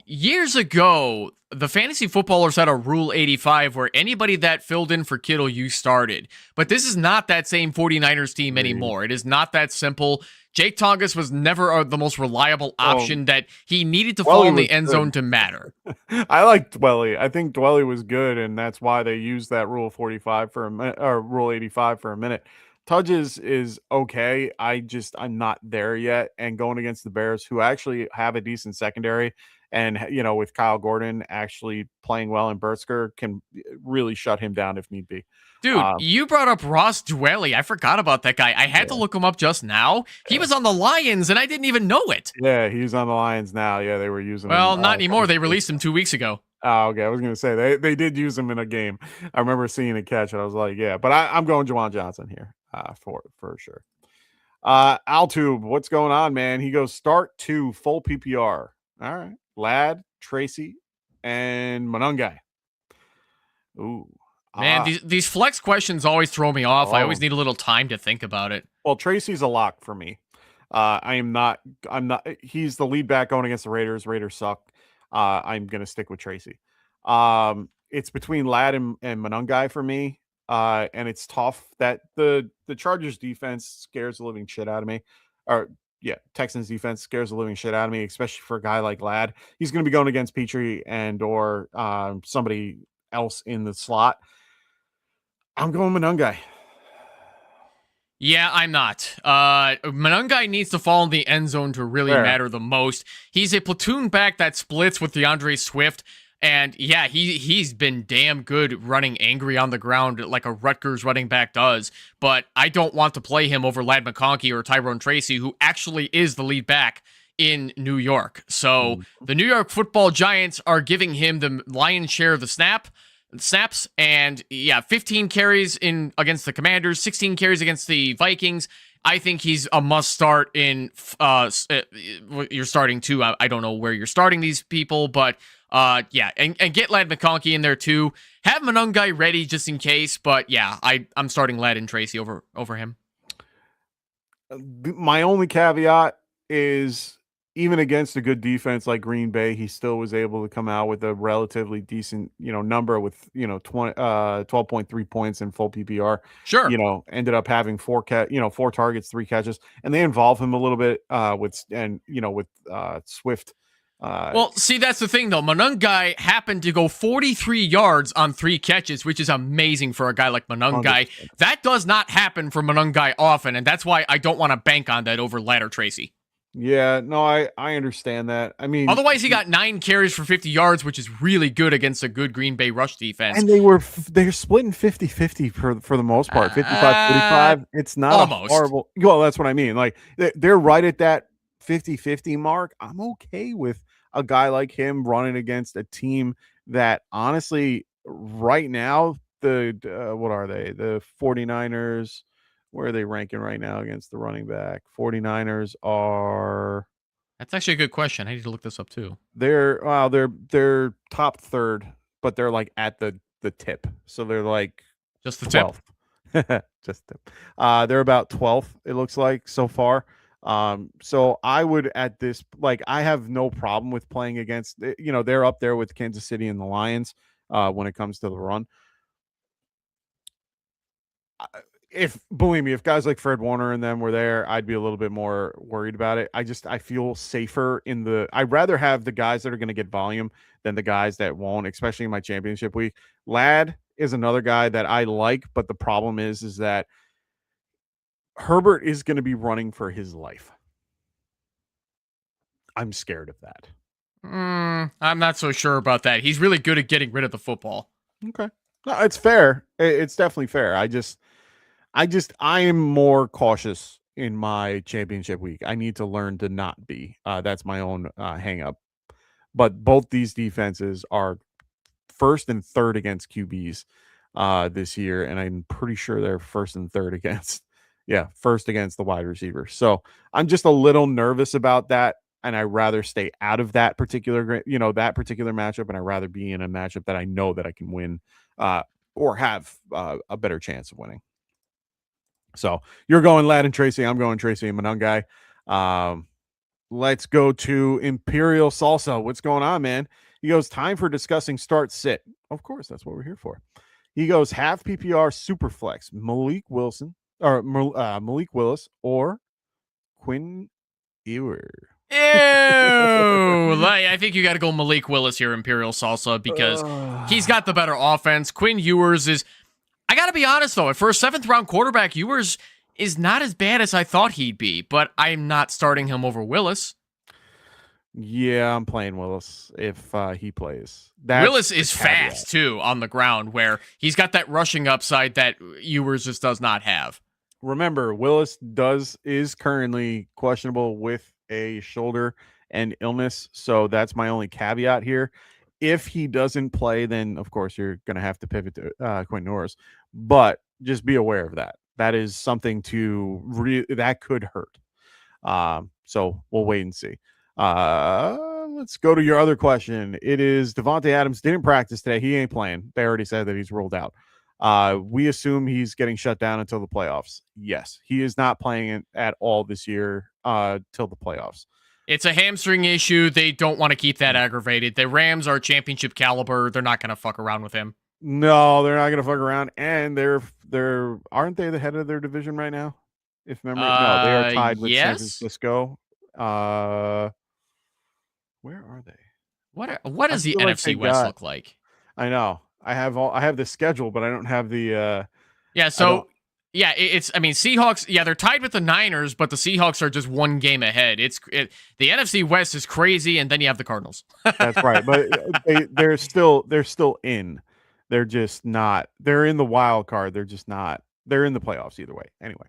years ago, the fantasy footballers had a Rule 85 where anybody that filled in for Kittle, you started. But this is not that same 49ers team anymore. It is not that simple. Jake Tongas was never the most reliable option that he needed to fall in the end zone to matter. I like Dwelly. I think Dwelly was good, and that's why they used that Rule 45 for a minute, or Rule 85 for a minute. Tudges is okay. I'm not there yet. And going against the Bears, who actually have a decent secondary And, with Kyle Gordon actually playing well in Bertzker, can really shut him down if need be. Dude, you brought up Ross Dwelly. I forgot about that guy. I had to look him up just now. He was on the Lions, and I didn't even know it. Yeah, he's on the Lions now. Yeah, they were using him. Well, not anymore. They released him 2 weeks ago. Oh, okay. I was going to say they did use him in a game. I remember seeing a catch, and I was like, yeah. But I'm going Juwan Johnson here for sure. Altube, what's going on, man? He goes start 2 full PPR. All right, Ladd, Tracy, and Monungai. Ooh. Man, these flex questions always throw me off. I always need a little time to think about it. Well, Tracy's a lock for me. I'm not. He's the lead back going against the Raiders. Raiders suck. I'm going to stick with Tracy. It's between Ladd and Monungai for me. And it's tough that the Chargers defense scares the living shit out of me. Texans defense scares the living shit out of me, especially for a guy like Ladd. He's going to be going against Petrie or somebody else in the slot. I'm going Monungai. Yeah, I'm not. Monungai needs to fall in the end zone to really matter the most. He's a platoon back that splits with DeAndre Swift. And yeah, he's been damn good running angry on the ground like a Rutgers running back does. But I don't want to play him over Ladd McConkey or Tyrone Tracy, who actually is the lead back in New York. So the New York Football Giants are giving him the lion's share of the snaps, and 15 carries in against the Commanders, 16 carries against the Vikings. I think he's a must start in you're starting too. I don't know where you're starting these people, but and get Ladd McConkey in there too. Have Monungai ready just in case, but yeah, I'm starting Ladd and Tracy over him. My only caveat is even against a good defense like Green Bay, he still was able to come out with a relatively decent, number with, 12.3 points in full PPR. Sure. Ended up having 4 targets, 3 catches, and they involve him a little bit with Swift. Well, see, that's the thing though. Monungai happened to go 43 yards on 3 catches, which is amazing for a guy like Monungai. 100%. That does not happen for Monungai often, and that's why I don't want to bank on that over Ladd or Tracy. Yeah, no, I understand that. I mean, otherwise he got 9 carries for 50 yards, which is really good against a good Green Bay rush defense. And they're splitting 50-50 for the most part, 55-45. It's not almost horrible. Well, that's what I mean. Like they're right at that 50-50 mark. I'm okay with a guy like him running against a team that honestly right now what are they? The 49ers. Where are they ranking right now against the running back? 49ers are. That's actually a good question. I need to look this up too. They're they're top 3rd, but they're like at the tip. So they're like just the 12th. Tip. Just tip. They're about 12th. It looks like so far. So I would at this I have no problem with playing against. They're up there with Kansas City and the Lions when it comes to the run. Believe me, if guys like Fred Warner and them were there, I'd be a little bit more worried about it. I feel safer I'd rather have the guys that are going to get volume than the guys that won't, especially in my championship week. Ladd is another guy that I like, but the problem is that Herbert is going to be running for his life. I'm scared of that. I'm not so sure about that. He's really good at getting rid of the football. Okay. No, it's fair. It's definitely fair. I am more cautious in my championship week. I need to learn to not be. That's my own hang up. But both these defenses are 1st and 3rd against QBs this year, and I'm pretty sure they're 1st and 3rd against 1st against the wide receiver. So I'm just a little nervous about that, and I'd rather stay out of that particular matchup, and I'd rather be in a matchup that I know that I can win or have a better chance of winning. So you're going Ladd and Tracy. I'm going Tracy and Monungai. Let's go to Imperial Salsa. What's going on, man? He goes, time for discussing start sit. Of course, that's what we're here for. He goes, half PPR super flex. Malik Willis or Quinn Ewer. Ew. I think you got to go Malik Willis here, Imperial Salsa, because he's got the better offense. Quinn Ewers is. I got to be honest, though. For a 7th round quarterback, Ewers is not as bad as I thought he'd be, but I'm not starting him over Willis. Yeah, I'm playing Willis if he plays. Willis The is caveat. fast too on the ground, where he's got that rushing upside that Ewers just does not have. Remember, Willis is currently questionable with a shoulder and illness, so that's my only caveat here. If he doesn't play, then of course you're going to have to pivot to Quentin Norris, but just be aware of that. That is something that could hurt. So we'll wait and see. Let's go to your other question. It is Devontae Adams didn't practice today. He ain't playing. They already said that he's ruled out. We assume he's getting shut down until the playoffs. Yes, he is not playing at all this year till the playoffs. It's a hamstring issue. They don't want to keep that aggravated. The Rams are championship caliber. They're not going to fuck around with him. No, they're not going to fuck around. And they're aren't they the head of their division right now? If memory, no, they are tied with San Francisco. Where are they? What does the NFC West look like? I know. I have the schedule, but I don't have the. Yeah. So Seahawks. Yeah, they're tied with the Niners, but the Seahawks are just one game ahead. The NFC West is crazy, and then you have the Cardinals. That's right, but they're still in. They're just not. They're in the wild card. They're just not. They're in the playoffs either way. Anyway,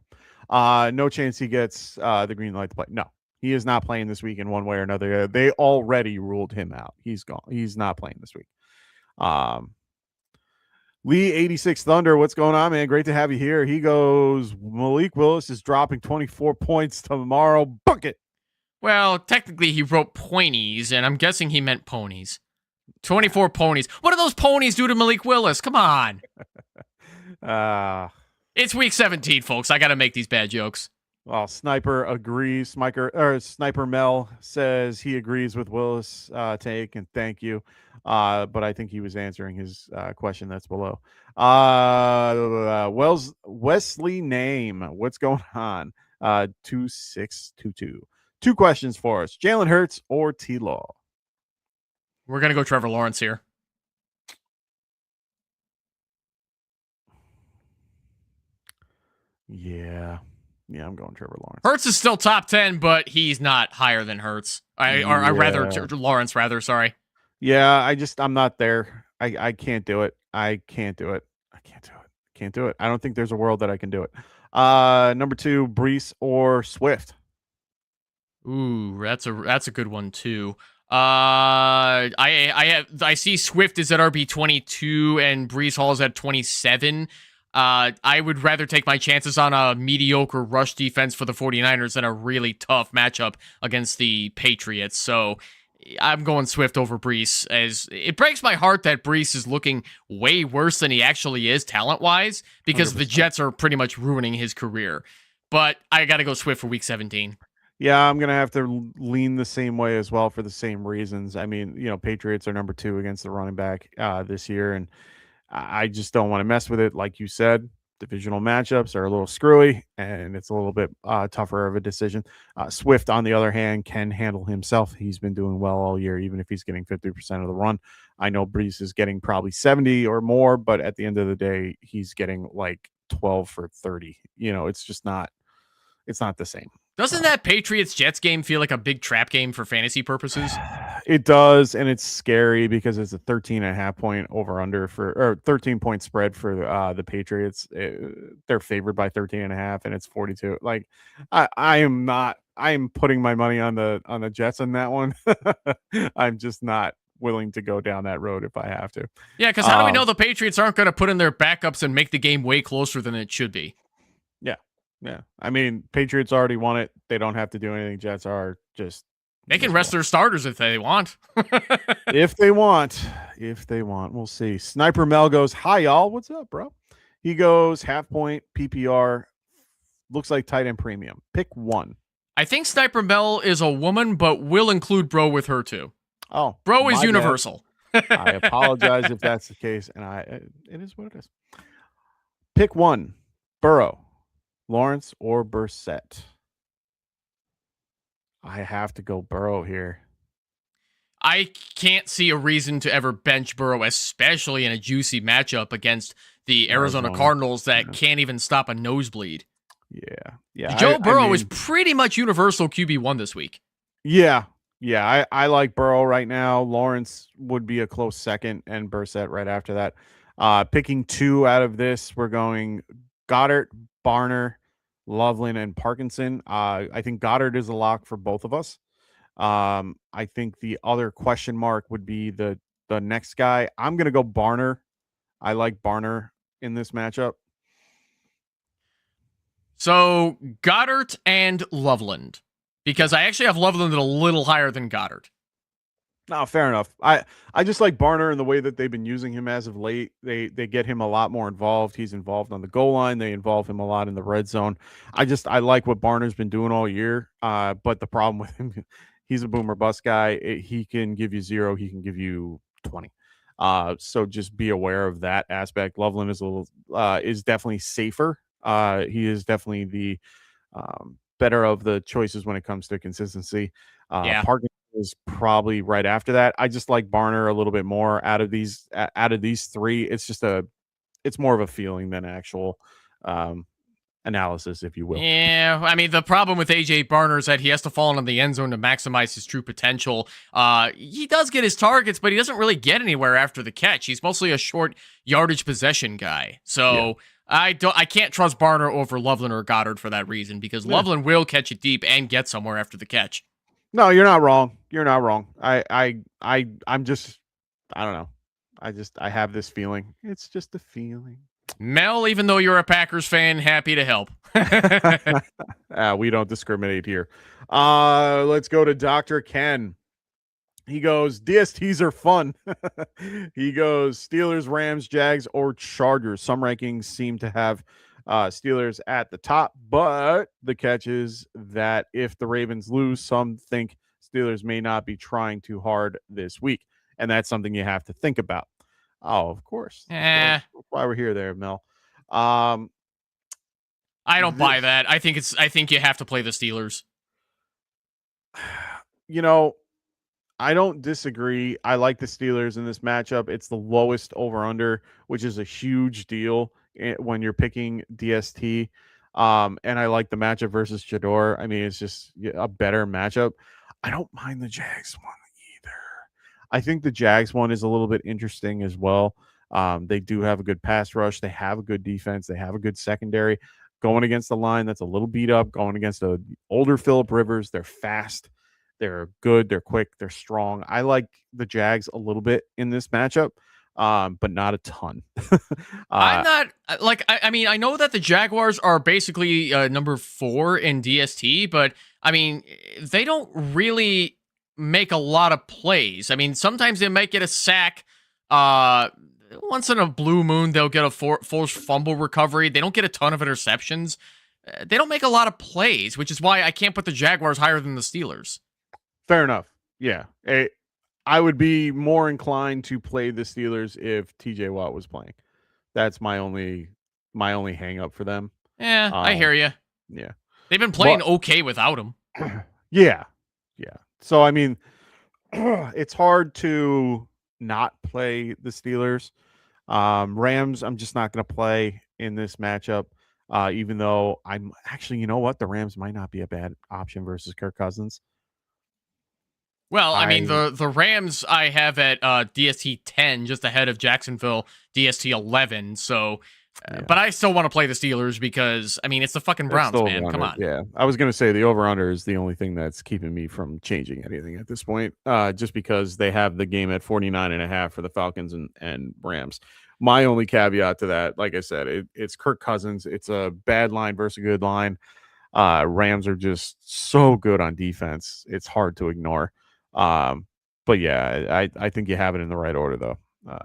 no chance he gets the green light to play. No, he is not playing this week in one way or another. They already ruled him out. He's gone. He's not playing this week. Lee 86 Thunder, what's going on, man? Great to have you here. He goes, Malik Willis is dropping 24 points tomorrow. Bucket. Well, technically he wrote poinies, and I'm guessing he meant ponies. 24 ponies. What do those ponies do to Malik Willis? Come on. It's week 17, folks. I got to make these bad jokes. Well, Sniper agrees. Sniper Mel says he agrees with Willis' take, and thank you. But I think he was answering his question that's below. Wesley Name, what's going on? 2622. 2 questions for us. Jalen Hurts or T-Law? We're going to go Trevor Lawrence here. Yeah, I'm going Trevor Lawrence. Hurts is still top 10, but he's not higher than Hurts. Lawrence, rather. Sorry. Yeah, I'm not there. I can't do it. I can't do it. I don't think there's a world that I can do it. Number 2, Brees or Swift? Ooh, that's a good one too. I see Swift is at RB22 and Brees Hall is at 27. I would rather take my chances on a mediocre rush defense for the 49ers than a really tough matchup against the Patriots. So I'm going Swift over Brees, as it breaks my heart that Brees is looking way worse than he actually is talent-wise, because 100%. The Jets are pretty much ruining his career. But I got to go Swift for week 17. Yeah, I'm going to have to lean the same way as well for the same reasons. I mean, Patriots are number 2 against the running back this year, and I just don't want to mess with it. Like you said, divisional matchups are a little screwy, and it's a little bit tougher of a decision. Swift, on the other hand, can handle himself. He's been doing well all year, even if he's getting 50% of the run. I know Brees is getting probably 70 or more, but at the end of the day, he's getting like 12 for 30. It's just not. It's not the same. Doesn't that Patriots-Jets game feel like a big trap game for fantasy purposes? It does, and it's scary because it's a 13.5 point over-under or 13-point spread for the Patriots. They're favored by 13.5, and it's 42. Like, I am putting my money on the Jets on that one. I'm just not willing to go down that road if I have to. Yeah, because how do we know the Patriots aren't going to put in their backups and make the game way closer than it should be? Yeah. I mean, Patriots already won it. They don't have to do anything. Jets are just... They can rest their starters if they want. If they want. We'll see. Sniper Mel goes, hi, y'all. What's up, bro? He goes, half point, PPR. Looks like tight end premium. Pick one. I think Sniper Mel is a woman, but we'll include bro with her too. Oh. Bro is universal. I apologize if that's the case, and it is what it is. Pick one. Burrow, Lawrence, or Brissett? I have to go Burrow here. I can't see a reason to ever bench Burrow, especially in a juicy matchup against the Arizona Cardinals that can't even stop a nosebleed. Yeah. Joe Burrow is pretty much universal QB1 this week. Yeah. Yeah, I like Burrow right now. Lawrence would be a close second, and Brissett right after that. Picking two out of this, we're going Goddard, Barner, Loveland, and Parkinson. I think Goddard is a lock for both of us. I think the other question mark would be the next guy. I'm gonna go Barner. I like Barner in this matchup. So Goddard and Loveland, because I actually have Loveland a little higher than Goddard. No, fair enough. I just like Barner and the way that they've been using him as of late. They get him a lot more involved. He's involved on the goal line. They involve him a lot in the red zone. I like what Barner's been doing all year. But the problem with him, he's a boomer bust guy. He can give you 0. He can give you 20. So just be aware of that aspect. Loveland is definitely safer. He is definitely the better of the choices when it comes to consistency. Yeah. Parkinson is probably right after that. I just like Barner a little bit more out of these three. It's more of a feeling than actual analysis, if you will. Yeah, I mean, the problem with AJ Barner is that he has to fall into the end zone to maximize his true potential. He does get his targets, but he doesn't really get anywhere after the catch. He's mostly a short yardage possession guy. So I can't trust Barner over Loveland or Goddard for that reason, because Loveland will catch it deep and get somewhere after the catch. No, you're not wrong. You're not wrong. I'm just, I don't know. I have this feeling. It's just a feeling. Mel, even though you're a Packers fan, happy to help. We don't discriminate here. Let's go to Dr. Ken. He goes, DSTs are fun. He goes, Steelers, Rams, Jags, or Chargers. Some rankings seem to have Steelers at the top, but the catch is that if the Ravens lose, some think Steelers may not be trying too hard this week. And that's something you have to think about. Oh, of course. That's why we're here there, Mel. I don't buy that. I think you have to play the Steelers. You know, I don't disagree. I like the Steelers in this matchup. It's the lowest over-under, which is a huge deal when you're picking DST. And I like the matchup versus Jador. I mean, it's just a better matchup. I don't mind the Jags one either. I think the Jags one is a little bit interesting as well. They do have a good pass rush. They have a good defense. They have a good secondary. Going against the line that's a little beat up, going against an older Phillip Rivers. They're fast. They're good. They're quick. They're strong. I like the Jags a little bit in this matchup, but not a ton. I'm not like, I mean, I know that the Jaguars are basically number 4 in DST, but I mean, they don't really make a lot of plays. I mean, sometimes they might get a sack. Once in a blue moon, they'll get a forced fumble recovery. They don't get a ton of interceptions. They don't make a lot of plays, which is why I can't put the Jaguars higher than the Steelers. Fair enough. Yeah. I would be more inclined to play the Steelers if TJ Watt was playing. That's my only hang up for them. Yeah, I hear you. Yeah. They've been playing okay without him. Yeah. Yeah. So, I mean, it's hard to not play the Steelers. Rams, I'm just not going to play in this matchup, even though I'm actually, you know what? The Rams might not be a bad option versus Kirk Cousins. Well, I mean, the Rams I have at DST 10, just ahead of Jacksonville DST 11. So, but I still want to play the Steelers because, I mean, it's the fucking Browns, man. Come on. Yeah, I was going to say the over-under is the only thing that's keeping me from changing anything at this point, just because they have the game at 49.5 for the Falcons and Rams. My only caveat to that, like I said, it's Kirk Cousins. It's a bad line versus a good line. Rams are just so good on defense. It's hard to ignore. But yeah, I think you have it in the right order though,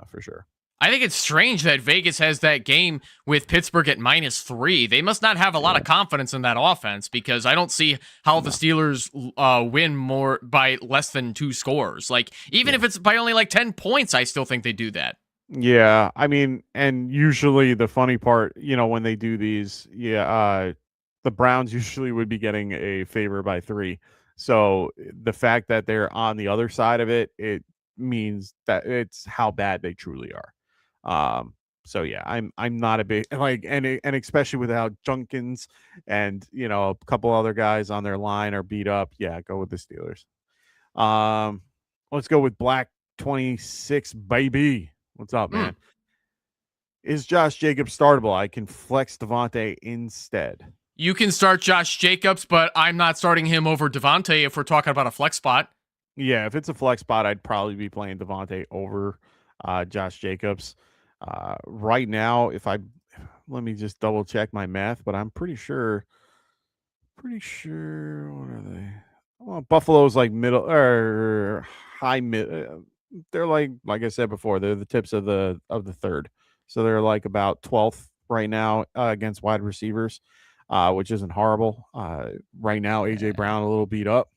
for sure. I think it's strange that Vegas has that game with Pittsburgh at -3. They must not have a lot of confidence in that offense, because I don't see how the Steelers win more by less than 2 scores. Like, even if it's by only like 10 points, I still think they do that. Yeah, I mean, and usually the funny part, when they do these, the Browns usually would be getting a favor by 3. So the fact that they're on the other side of it, it means that it's how bad they truly are. So yeah, I'm not a big and especially without Junkins and a couple other guys on their line are beat up. Yeah, go with the Steelers. Let's go with Black 26 baby. What's up, man? Is Josh Jacobs startable? I can flex Devontae instead. You can start Josh Jacobs, but I'm not starting him over Devontae if we're talking about a flex spot. Yeah, if it's a flex spot, I'd probably be playing Devontae over Josh Jacobs. Right now, let me just double check my math, but I'm pretty sure. What are they? Well, Buffalo's like middle or high mid. They're like I said before, they're the tips of the third, so they're like about 12th right now against wide receivers, which isn't horrible. Right now, AJ Brown a little beat up.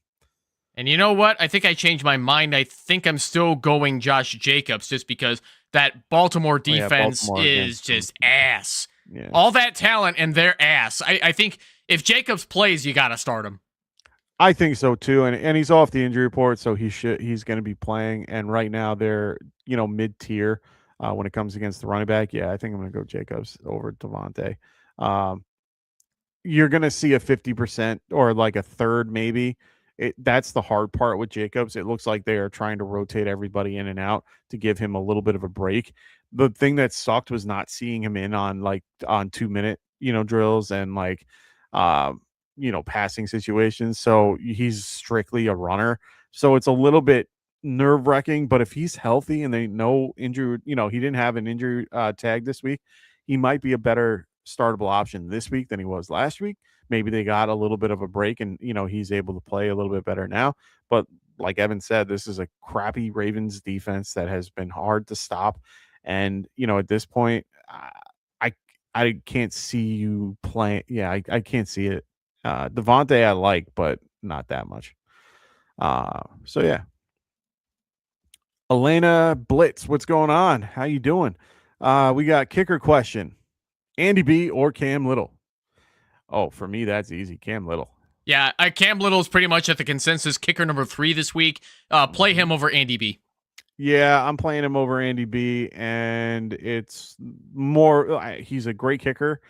And you know what? I think I changed my mind. I think I'm still going Josh Jacobs just because that Baltimore defense is just ass. Yeah. All that talent and their ass. I think if Jacobs plays, you got to start him. I think so too, and he's off the injury report, so he's going to be playing. And right now they're mid tier when it comes against the running back. Yeah, I think I'm going to go Jacobs over Devontae. You're going to see a 50% or like a third maybe. That's the hard part with Jacobs. It looks like they are trying to rotate everybody in and out to give him a little bit of a break. The thing that sucked was not seeing him in on 2-minute drills and passing situations. So he's strictly a runner. So it's a little bit nerve-wracking, but if he's healthy and they know injury, he didn't have an injury tag this week, he might be a better startable option this week than he was last week. Maybe they got a little bit of a break and, he's able to play a little bit better now. But like Evan said, this is a crappy Ravens defense that has been hard to stop. And, at this point, I can't see you playing. Yeah, I can't see it. Devontae I like, but not that much. So yeah. Elena Blitz, what's going on? How you doing? We got kicker question. Andy B or Cam Little? Oh, for me, that's easy. Cam Little. Yeah, Cam Little is pretty much at the consensus kicker number 3 this week. Play him over Andy B. Yeah, I'm playing him over Andy B, and it's more. He's a great kicker.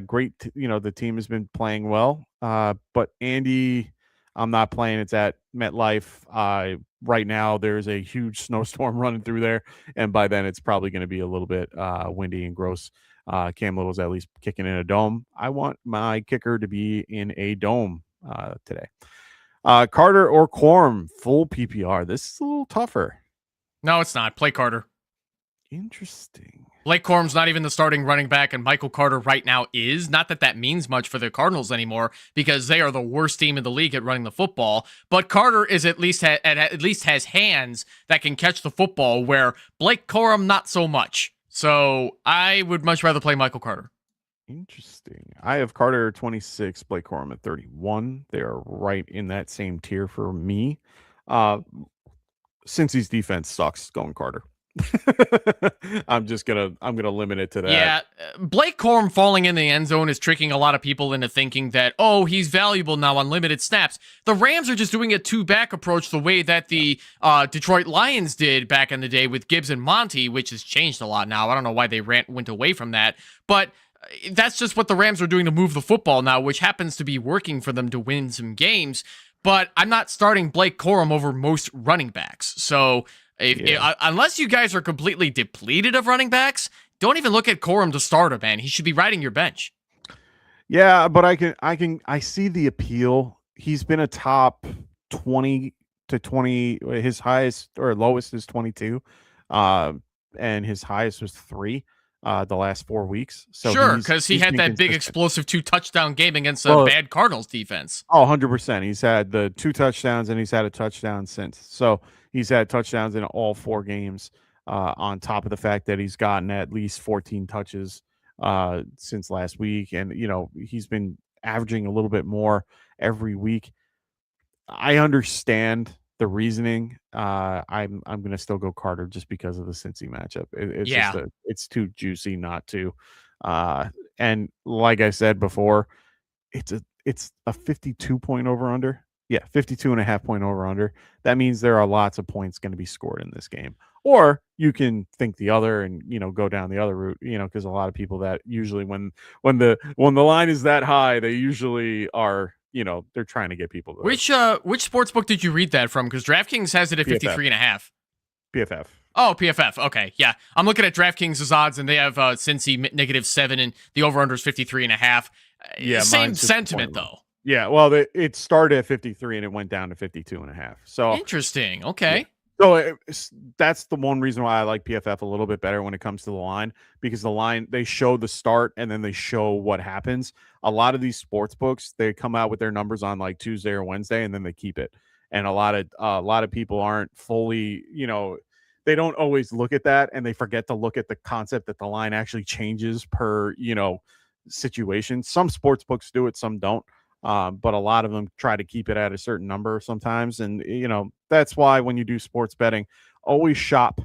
Great. The team has been playing well. But Andy, I'm not playing. It's at MetLife. Right now, there's a huge snowstorm running through there, and by then, it's probably going to be a little bit windy and gross. Cam Little's at least kicking in a dome. I want my kicker to be in a dome today. Carter or Quorum, full PPR. This is a little tougher. No, it's not. Play Carter. Interesting. Blake Corum's not even the starting running back, and Michael Carter right now is. Not that means much for the Cardinals anymore, because they are the worst team in the league at running the football. But Carter is at least has hands that can catch the football, where Blake Corum not so much. So I would much rather play Michael Carter. Interesting. I have Carter 26, Blake Corum at 31. They are right in that same tier for me. Since his defense sucks, going Carter. I'm gonna limit it to that. Yeah, Blake Corum falling in the end zone is tricking a lot of people into thinking that, oh, he's valuable now on limited snaps. The Rams are just doing a 2-back approach the way that the Detroit Lions did back in the day with Gibbs and Monty, which has changed a lot now. I don't know why they went away from that, but that's just what the Rams are doing to move the football now, which happens to be working for them to win some games. But I'm not starting Blake Corum over most running backs. So unless you guys are completely depleted of running backs, don't even look at Corum to start him, man. He should be riding your bench. Yeah, but I see the appeal. He's been a top 20 to 20. His highest or lowest is 22. And his highest was 3 the last 4 weeks. So sure, because he had that big explosive 2-touchdown game against a bad Cardinals defense. Oh, 100%. He's had the 2 touchdowns and he's had a touchdown since. So he's had touchdowns in all 4 games, on top of the fact that he's gotten at least 14 touches since last week. And, he's been averaging a little bit more every week. I understand the reasoning. I'm going to still go Carter just because of the Cincy matchup. It's too juicy not to. And like I said before, it's a 52 point over under. Yeah, 52.5 point over under. That means there are lots of points going to be scored in this game. Or you can think the other and go down the other route, because a lot of people that usually when the line is that high, they usually are they're trying to get people to Which sports book did you read that from? Because DraftKings has it at 53.5. PFF. Oh, PFF. Okay, yeah. I'm looking at DraftKings' odds, and they have Cincy -7, and the over/under is 53.5. Yeah, same sentiment though. Yeah, well, it started at 53 and it went down to 52.5. So interesting. Okay. Yeah. So that's the one reason why I like PFF a little bit better when it comes to the line, because the line, they show the start and then they show what happens. A lot of these sports books, they come out with their numbers on like Tuesday or Wednesday and then they keep it. And a lot of people aren't fully, they don't always look at that, and they forget to look at the concept that the line actually changes per, situation. Some sports books do it, some don't. But a lot of them try to keep it at a certain number sometimes. And, that's why when you do sports betting, always shop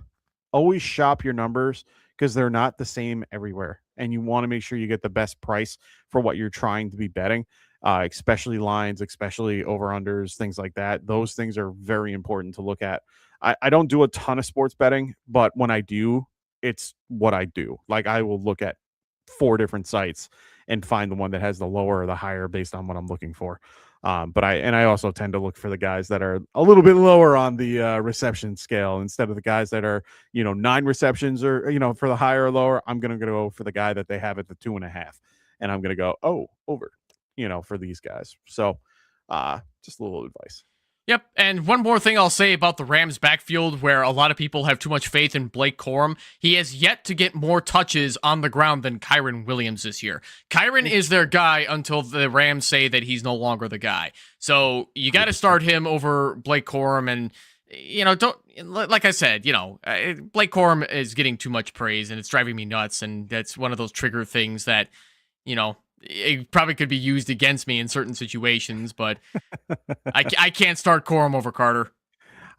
your numbers, because they're not the same everywhere. And you want to make sure you get the best price for what you're trying to be betting, especially lines, especially over-unders, things like that. Those things are very important to look at. I don't do a ton of sports betting, but when I do, it's what I do. Like, I will look at 4 different sites and find the one that has the lower or the higher based on what I'm looking for. But I also tend to look for the guys that are a little bit lower on the reception scale instead of the guys that are, 9 receptions or, for the higher or lower. I'm going to go for the guy that they have at the 2.5, and I'm going to go, over, for these guys. So just a little advice. Yep, and one more thing I'll say about the Rams backfield, where a lot of people have too much faith in Blake Corum. He has yet to get more touches on the ground than Kyren Williams this year. Kyren is their guy until the Rams say that he's no longer the guy. So you got to start him over Blake Corum, and don't, like I said, Blake Corum is getting too much praise, and it's driving me nuts, and that's one of those trigger things that, it probably could be used against me in certain situations, but I can't start Corum over Carter.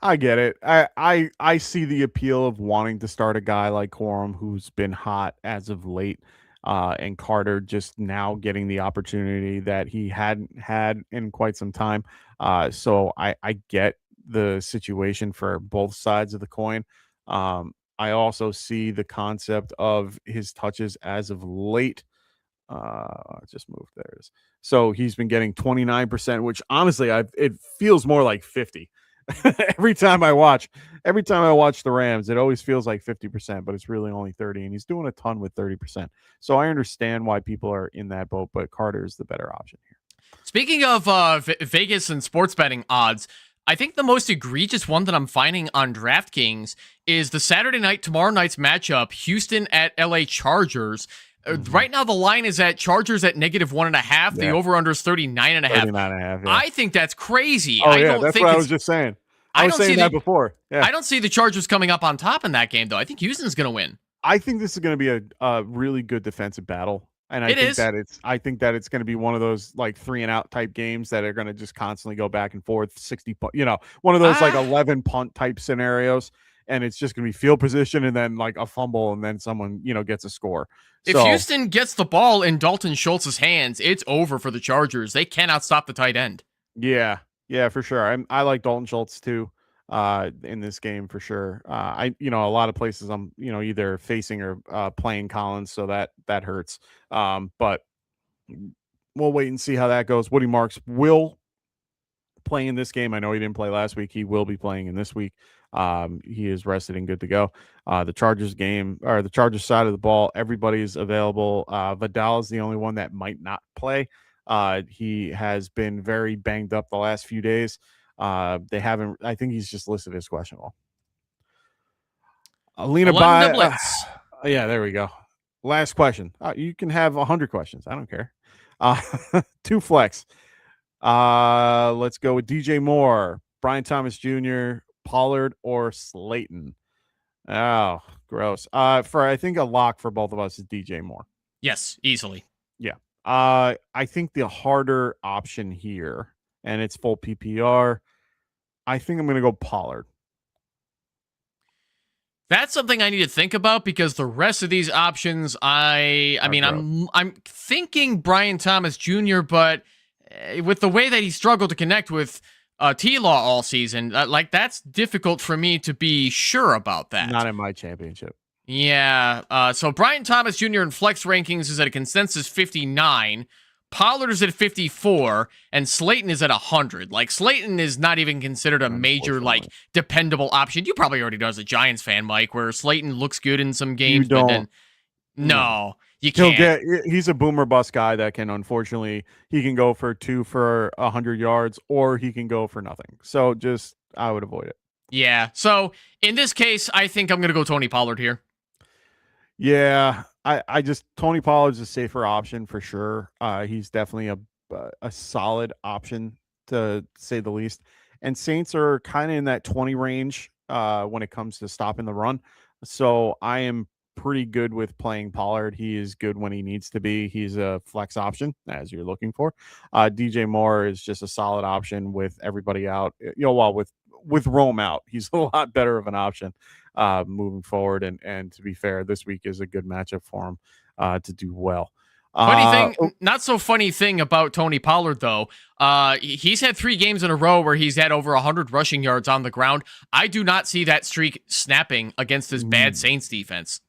I get it. I see the appeal of wanting to start a guy like Corum, who's been hot as of late, and Carter just now getting the opportunity that he hadn't had in quite some time. So I get the situation for both sides of the coin. I also see the concept of his touches as of late. Just moved there. So he's been getting 29%, which honestly, it feels more like 50. every time I watch the Rams, it always feels like 50%, but it's really only 30, and he's doing a ton with 30%. So I understand why people are in that boat, but Carter is the better option here. Speaking of Vegas and sports betting odds, I think the most egregious one that I'm finding on DraftKings is the tomorrow night's matchup, Houston at LA Chargers. Right now, the line is at Chargers at -1.5. Yeah. The over-under is 39.5. 39.5, yeah. I think that's crazy. That's what I was just saying. I was saying that before. Yeah. I don't see the Chargers coming up on top in that game, though. I think Houston's going to win. I think this is going to be a really good defensive battle. And I think that it's going to be one of those like 3-and-out type games that are going to just constantly go back and forth, 60, one of those like 11 punt type scenarios. And it's just going to be field position and then like a fumble and then someone, gets a score. If Houston gets the ball in Dalton Schultz's hands, it's over for the Chargers. They cannot stop the tight end. Yeah, for sure. I like Dalton Schultz too in this game for sure. A lot of places I'm, either facing or playing Collins, so that hurts. But we'll wait and see how that goes. Woody Marks will play in this game. I know he didn't play last week. He will be playing in this week. He is rested and good to go. The Chargers game, or the Chargers side of the ball, everybody's available. Vidal is the only one that might not play. He has been very banged up the last few days. I think he's just listed as questionable. Alina by yeah, there we go. Last question. You can have 100 questions. I don't care. 2 flex. Let's go with DJ Moore, Brian Thomas Jr., Pollard, or Slayton. Oh, gross. I think a lock for both of us is DJ Moore. Yes, easily. Yeah. I think the harder option here, and it's full PPR, I think I'm going to go Pollard. That's something I need to think about, because the rest of these options, I'm thinking Brian Thomas Jr., but with the way that he struggled to connect with T-Law all season, that's difficult for me to be sure about that. Not in my championship. Yeah. So Brian Thomas Jr. in flex rankings is at a consensus 59. Pollard is at 54 and Slayton is at 100. Like, Slayton is not even considered a major, like, dependable option. You probably already know as a Giants fan, Mike, where Slayton looks good in some games, but then no, you can't. He's a boomer bust guy that can, unfortunately, he can go for 2 for 100 yards or he can go for nothing. So just, I would avoid it. Yeah. So in this case, I think I'm going to go Tony Pollard here. Yeah. Tony Pollard's a safer option for sure. He's definitely a solid option to say the least. And Saints are kind of in that 20 range when it comes to stopping the run. So I am pretty good with playing Pollard. He is good when he needs to be. He's a flex option as you're looking for. DJ Moore is just a solid option with everybody out. While with Rome out, he's a lot better of an option moving forward. And to be fair, this week is a good matchup for him to do well. Funny thing, not so funny thing about Tony Pollard, though. He's had 3 games in a row where he's had over 100 rushing yards on the ground. I do not see that streak snapping against this bad Saints defense.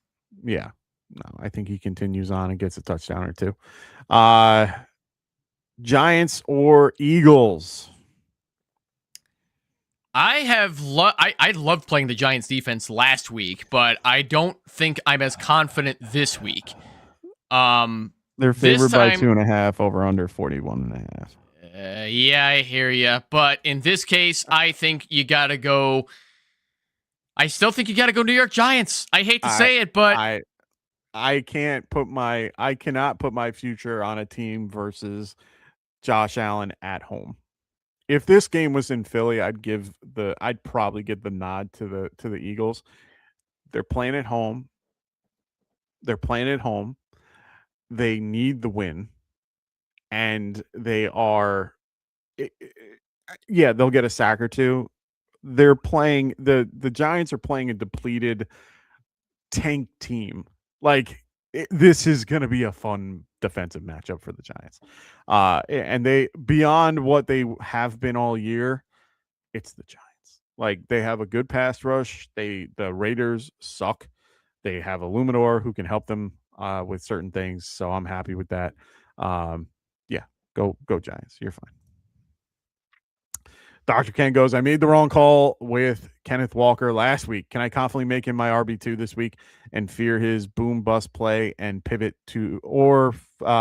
Yeah, no, I think he continues on and gets a touchdown or 2. Giants or Eagles? I loved playing the Giants defense last week, but I don't think I'm as confident this week. They're favored by 2.5 over under 41.5. Yeah, I hear you. But in this case, I think you got to go. I still think you got to go New York Giants. I hate to say it, but I cannot put my future on a team versus Josh Allen at home. If this game was in Philly, I'd probably give the nod to the Eagles. They're playing at home. They need the win, and they are, they'll get a sack or 2. They're playing the Giants are playing a depleted tank team. Like, this is going to be a fun defensive matchup for the Giants. And they, beyond what they have been all year, it's the Giants. Like, they have a good pass rush. The Raiders suck. They have a Luminor who can help them with certain things. So I'm happy with that. Go Giants. You're fine. Dr. Ken goes, I made the wrong call with Kenneth Walker last week. Can I confidently make him my RB2 this week and fear his boom bust play and pivot to, or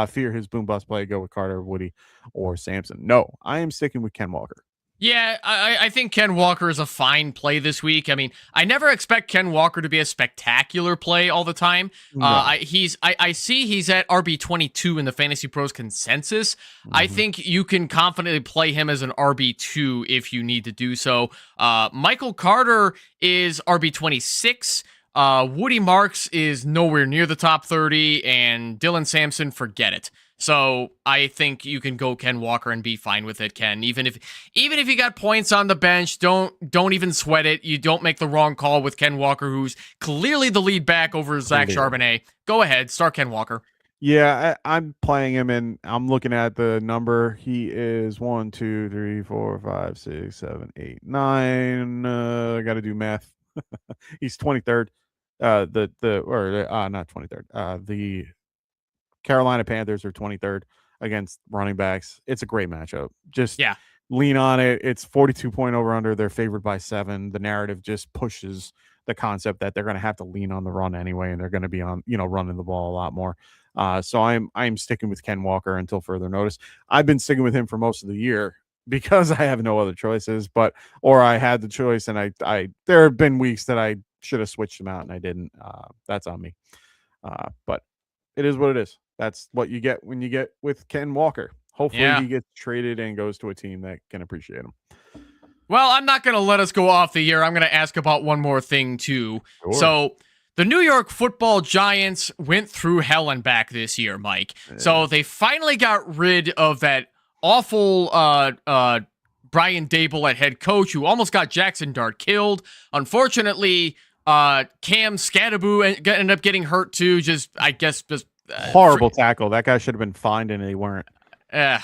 fear his boom bust play, go with Carter, Woody, or Sampson? No, I am sticking with Ken Walker. Yeah, I think Ken Walker is a fine play this week. I mean, I never expect Ken Walker to be a spectacular play all the time. No. I see he's at RB22 in the Fantasy Pros consensus. Mm-hmm. I think you can confidently play him as an RB2 if you need to do so. Michael Carter is RB26. Woody Marks is nowhere near the top 30, and Dylan Sampson, forget it. So I think you can go Ken Walker and be fine with it, Ken. Even if you got points on the bench, don't even sweat it. You don't make the wrong call with Ken Walker, who's clearly the lead back over Zach Charbonnet. Go ahead, start Ken Walker. Yeah, I'm playing him, and I'm looking at the number. He is 1, 2, 3, 4, 5, 6, 7, 8, 9. I got to do math. He's 23rd. Not 23rd. The Carolina Panthers are 23rd against running backs. It's a great matchup. Just lean on it. It's 42-point over under. They're favored by 7. The narrative just pushes the concept that they're going to have to lean on the run anyway, and they're going to be on, running the ball a lot more. So I'm sticking with Ken Walker until further notice. I've been sticking with him for most of the year because I have no other choices, or I had the choice, and I there have been weeks that I should have switched him out and I didn't. That's on me. But it is what it is. That's what you get when you get with Ken Walker. Hopefully he gets traded and goes to a team that can appreciate him. Well, I'm not going to let us go off the air. I'm going to ask about one more thing, too. Sure. So the New York Football Giants went through hell and back this year, Mike. Yeah. So they finally got rid of that awful Brian Dable at head coach who almost got Jackson Dart killed. Unfortunately, Cam Scadaboo ended up getting hurt, too. Horrible tackle. That guy should have been fined, and they weren't. Yeah.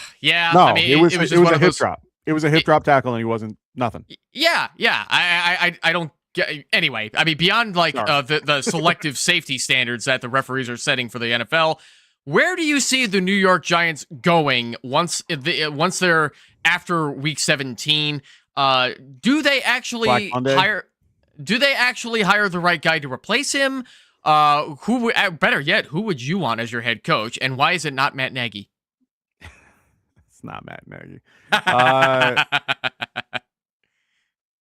No, I mean, it was a hip drop. It was a hip drop tackle, and he wasn't nothing. Yeah. I don't get. Anyway, I mean, beyond the selective safety standards that the referees are setting for the NFL, Where do you see the New York Giants going once they're after Week 17? Do they actually hire? Do they actually hire the right guy to replace him? Better yet, who would you want as your head coach, and why is it not Matt Nagy? It's not Matt Nagy.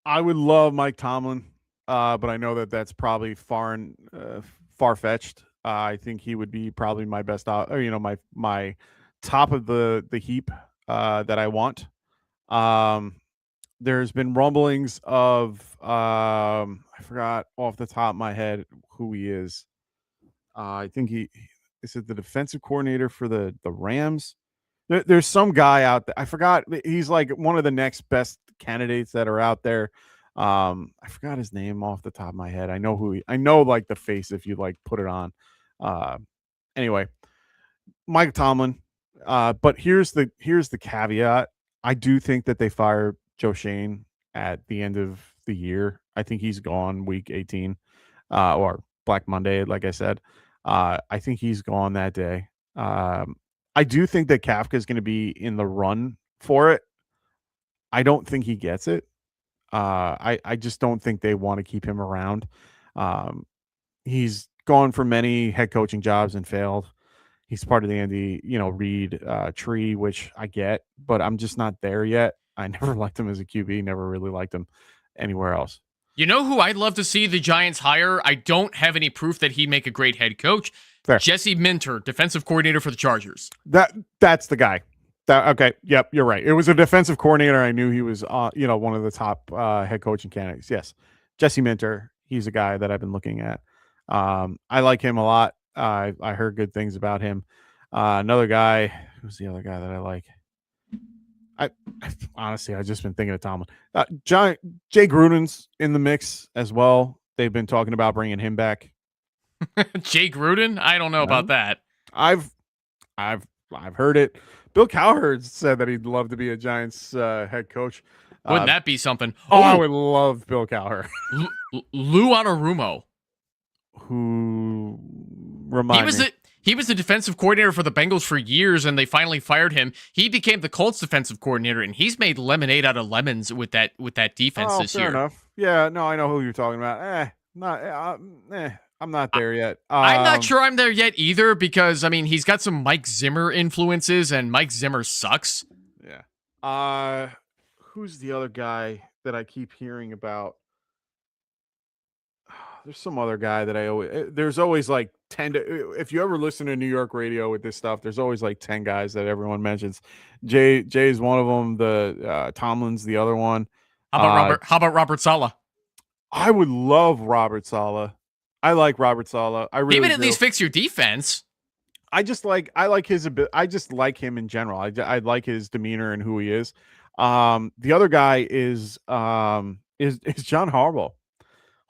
I would love Mike Tomlin, but I know that that's probably far-fetched. I think he would be probably my best, my top of the heap that I want. There's been rumblings of I forgot off the top of my head who he is. I think is it the defensive coordinator for the Rams? There's some guy out there. I forgot. He's like one of the next best candidates that are out there. I forgot his name off the top of my head. I know I know like the face if you like put it on. Anyway, Mike Tomlin. But here's the caveat. I do think that they fire Joe Shane at the end of the year. I think he's gone week 18, or Black Monday, like I said. I think he's gone that day. I do think that Kafka is going to be in the run for it. I don't think he gets it. I just don't think they want to keep him around. He's gone for many head coaching jobs and failed. He's part of the Andy, Reid tree, which I get, but I'm just not there yet. I never liked him as a QB. Never really liked him anywhere else. You know who I'd love to see the Giants hire? I don't have any proof that he'd make a great head coach. Fair. Jesse Minter, defensive coordinator for the Chargers. That's the guy. Okay. Yep. You're right. It was a defensive coordinator. I knew he was, one of the top head coaching candidates. Yes. Jesse Minter. He's a guy that I've been looking at. I like him a lot. I heard good things about him. Another guy. Who's the other guy that I like? Honestly, I've just been thinking of Tomlin. Jay Gruden's in the mix as well. They've been talking about bringing him back. Jay Gruden? I don't know about that. I've heard it. Bill Cowherd said that he'd love to be a Giants head coach. Wouldn't that be something? I would love Bill Cowherd. Lou Anarumo. Who remind me? He was the defensive coordinator for the Bengals for years, and they finally fired him. He became the Colts defensive coordinator, and he's made lemonade out of lemons with that defense this year. Fair enough. Yeah, no, I know who you're talking about. I'm not there yet. I'm not sure I'm there yet either because, he's got some Mike Zimmer influences, and Mike Zimmer sucks. Yeah. Who's the other guy that I keep hearing about? There's some other guy that there's always like 10 if you ever listen to New York radio with this stuff, there's always like 10 guys that everyone mentions. Jay's one of them. The Tomlin's the other one. How about Robert Saleh? I would love Robert Saleh. I like Robert Saleh. I really He would do. at least fix your defense. I like his ability. I just like him in general. I like his demeanor and who he is. The other guy is John Harbaugh.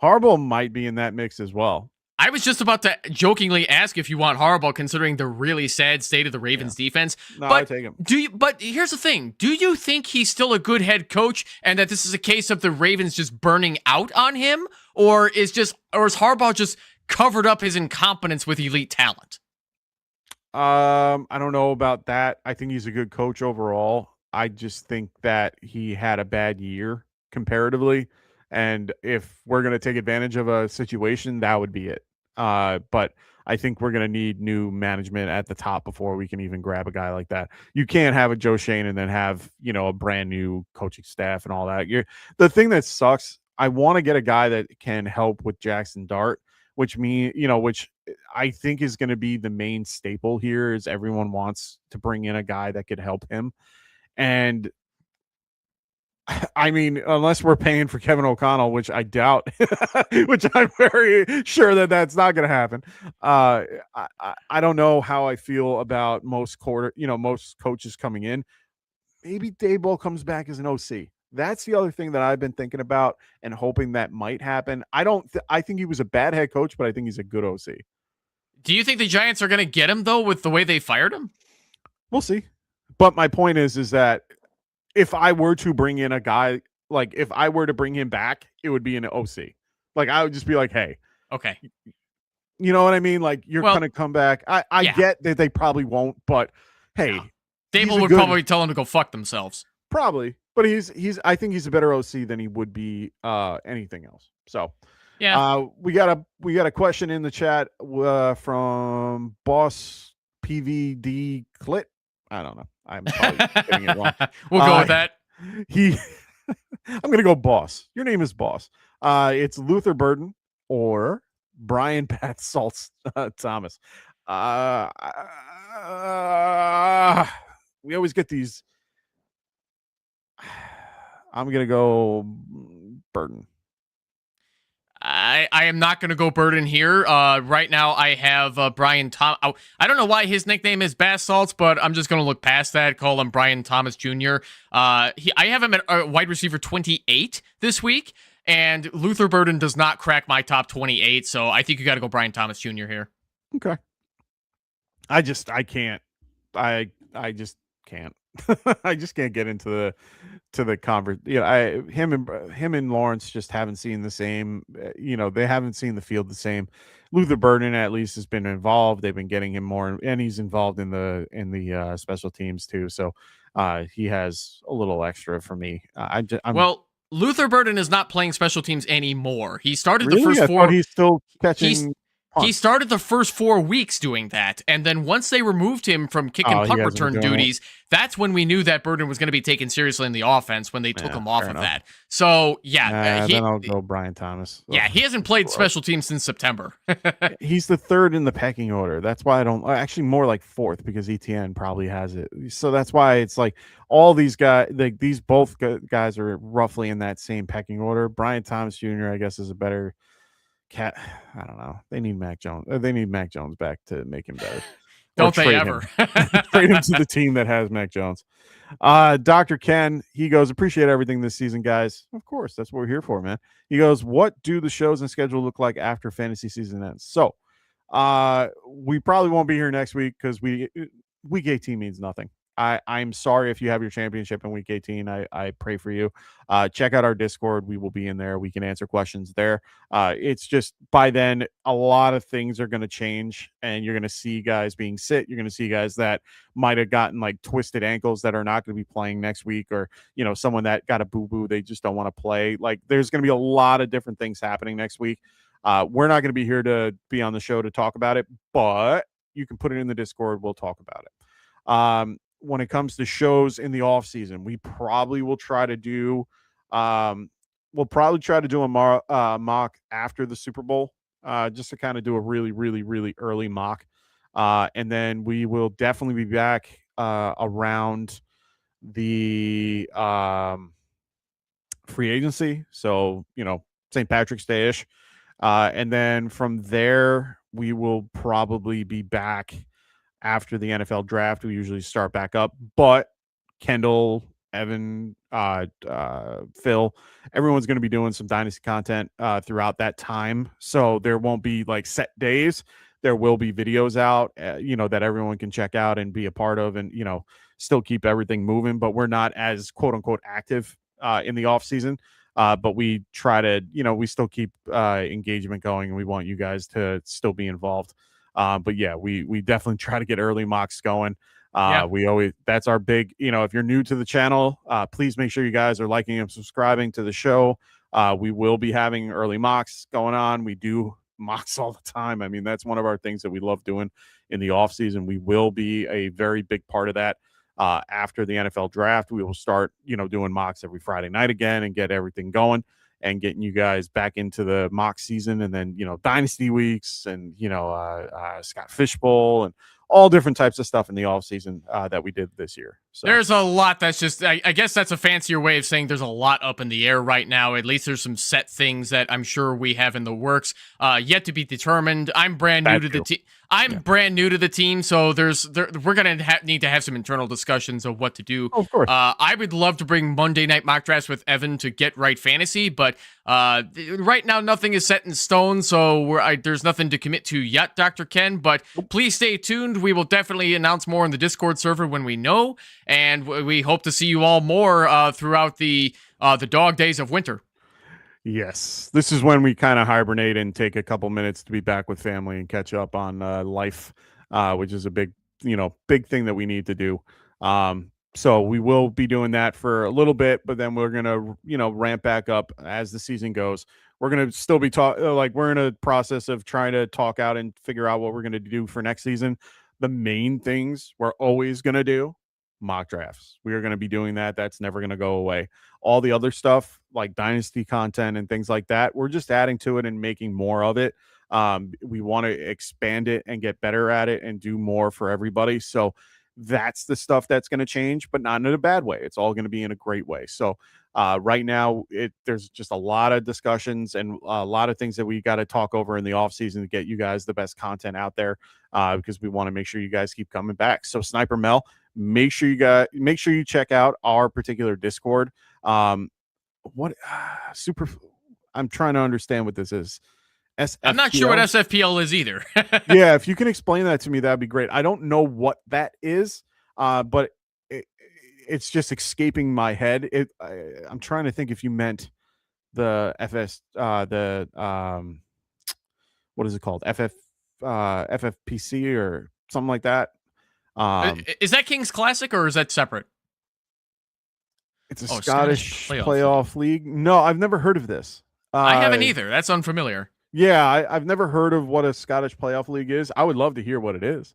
Harbaugh might be in that mix as well. I was just about to jokingly ask if you want Harbaugh, considering the really sad state of the Ravens defense. No, but I take him. But here's the thing: do you think he's still a good head coach, and that this is a case of the Ravens just burning out on him, or is Harbaugh just covered up his incompetence with elite talent? I don't know about that. I think he's a good coach overall. I just think that he had a bad year comparatively. And if we're going to take advantage of a situation, that would be it. But I think we're going to need new management at the top before we can even grab a guy like that. You can't have a Joe Shane and then have, a brand new coaching staff and all that. The thing that sucks, I want to get a guy that can help with Jackson Dart, which I think is going to be the main staple here is everyone wants to bring in a guy that could help him. And unless we're paying for Kevin O'Connell, which I doubt, which I'm very sure that that's not going to happen. I don't know how I feel about most coaches coming in. Maybe Daboll comes back as an OC. That's the other thing that I've been thinking about and hoping that might happen. I think he was a bad head coach, but I think he's a good OC. Do you think the Giants are going to get him though with the way they fired him? We'll see. But my point is that if I were to bring in a guy, like if I were to bring him back, it would be an OC. Like I would just be like, hey, okay, You know what I mean? Like you're Well, gonna come back. I yeah. get that they probably won't, but hey, Dable would probably tell them to go fuck themselves. Probably, but he's. I think he's a better OC than he would be anything else. So, yeah, we got a question in the chat from Boss PVD Clit. I don't know. I'm probably getting it wrong. We'll go with that. I'm gonna go Boss. Your name is Boss. It's Luther Burden or Brian Pat Salts Thomas. We always get these. I'm gonna go Burden. I am not going to go Burden here. Right now, I have Brian Tom. I don't know why his nickname is Bass Salts, but I'm just going to look past that. Call him Brian Thomas Jr. I have him at wide receiver 28 this week, and Luther Burden does not crack my top 28. So I think you got to go Brian Thomas Jr. here. Okay. I can't. I just can't. I just can't get into the conversation. Him and Lawrence just haven't seen the same. They haven't seen the field the same. Luther Burden at least has been involved. They've been getting him more, and he's involved in the special teams too. So he has a little extra for me. Well, Luther Burden is not playing special teams anymore. He started really? the first I four. He's still catching. He started the first 4 weeks doing that, and then once they removed him from kick and punt return duties, that's when we knew that Burden was going to be taken seriously in the offense when they took him off of that. So, then I'll go Brian Thomas. Yeah, he hasn't played special teams since September. He's the 3rd in the pecking order. That's why I don't. Actually, more like 4th because ETN probably has it. So that's why it's like all these guys, like these both guys are roughly in that same pecking order. Brian Thomas Jr., I guess, is a better. I don't know. They need Mac Jones. They need Mac Jones back to make him better. Don't they ever? Trade him to the team that has Mac Jones. Dr. Ken, he goes, appreciate everything this season, guys. Of course, that's what we're here for, man. He goes, what do the shows and schedule look like after fantasy season ends? So, we probably won't be here next week because week 18 means nothing. I'm sorry if you have your championship in week 18. I pray for you. Check out our Discord. We will be in there. We can answer questions there. It's just by then, a lot of things are going to change, and you're going to see guys being sit. You're going to see guys that might have gotten like twisted ankles that are not going to be playing next week, or, someone that got a boo-boo. They just don't want to play. Like there's going to be a lot of different things happening next week. We're not going to be here to be on the show to talk about it, but you can put it in the Discord. We'll talk about it. When it comes to shows in the off season, we probably will try to do, a mock after the Super Bowl, just to kind of do a really, really, really early mock. And then we will definitely be back, around the, free agency. So, St. Patrick's Day-ish. And then from there, we will probably be back after the NFL draft. We usually start back up, but Kendall, Evan, Phil, everyone's going to be doing some Dynasty content throughout that time. So there won't be like set days. There will be videos out, that everyone can check out and be a part of, and, still keep everything moving. But we're not as quote unquote active in the off season. But we try to, we still keep engagement going, and we want you guys to still be involved. But yeah, we definitely try to get early mocks going. That's our big, if you're new to the channel, please make sure you guys are liking and subscribing to the show. We will be having early mocks going on. We do mocks all the time. I mean, that's one of our things that we love doing in the off season. We will be a very big part of that. After the NFL draft, we will start, doing mocks every Friday night again and get everything going and getting you guys back into the mock season, and then, Dynasty weeks and, Scott Fishbowl and all different types of stuff in the off season that we did this year. So there's a lot that's just, I guess that's a fancier way of saying there's a lot up in the air right now. At least there's some set things that I'm sure we have in the works, yet to be determined. I'm brand new to the team. Brand new to the team, so we're going to need to have some internal discussions of what to do. Of course. I would love to bring Monday Night Mock Drafts with Evan to Get Right Fantasy, but right now nothing is set in stone, so there's nothing to commit to yet, Dr. Ken, but please stay tuned. We will definitely announce more on the Discord server when we know, and we hope to see you all more throughout the dog days of winter. Yes, this is when we kind of hibernate and take a couple minutes to be back with family and catch up on life, which is a big, big thing that we need to do. So we will be doing that for a little bit, but then we're gonna, ramp back up as the season goes. We're gonna still be like we're in a process of trying to talk out and figure out what we're gonna do for next season. The main things we're always gonna do mock drafts. We are going to be doing that. That's never going to go away. All the other stuff like Dynasty content and things like that, we're just adding to it and making more of it. We want to expand it and get better at it and do more for everybody. So that's the stuff that's going to change, but not in a bad way. It's all going to be in a great way. So right now, there's just a lot of discussions and a lot of things that we got to talk over in the off season to get you guys the best content out there because we want to make sure you guys keep coming back. So Sniper Mel, make sure you check out our particular Discord. I'm trying to understand what this is. SFPL? I'm not sure what SFPL is either. Yeah, if you can explain that to me, that'd be great. I don't know what that is, but it's just escaping my head. I'm trying to think if you meant the what is it called? FFPC or something like that. Is that King's Classic or is that separate? It's a Scottish playoff league. No, I've never heard of this. I haven't either. That's unfamiliar. Yeah, I've never heard of what a Scottish playoff league is. I would love to hear what it is.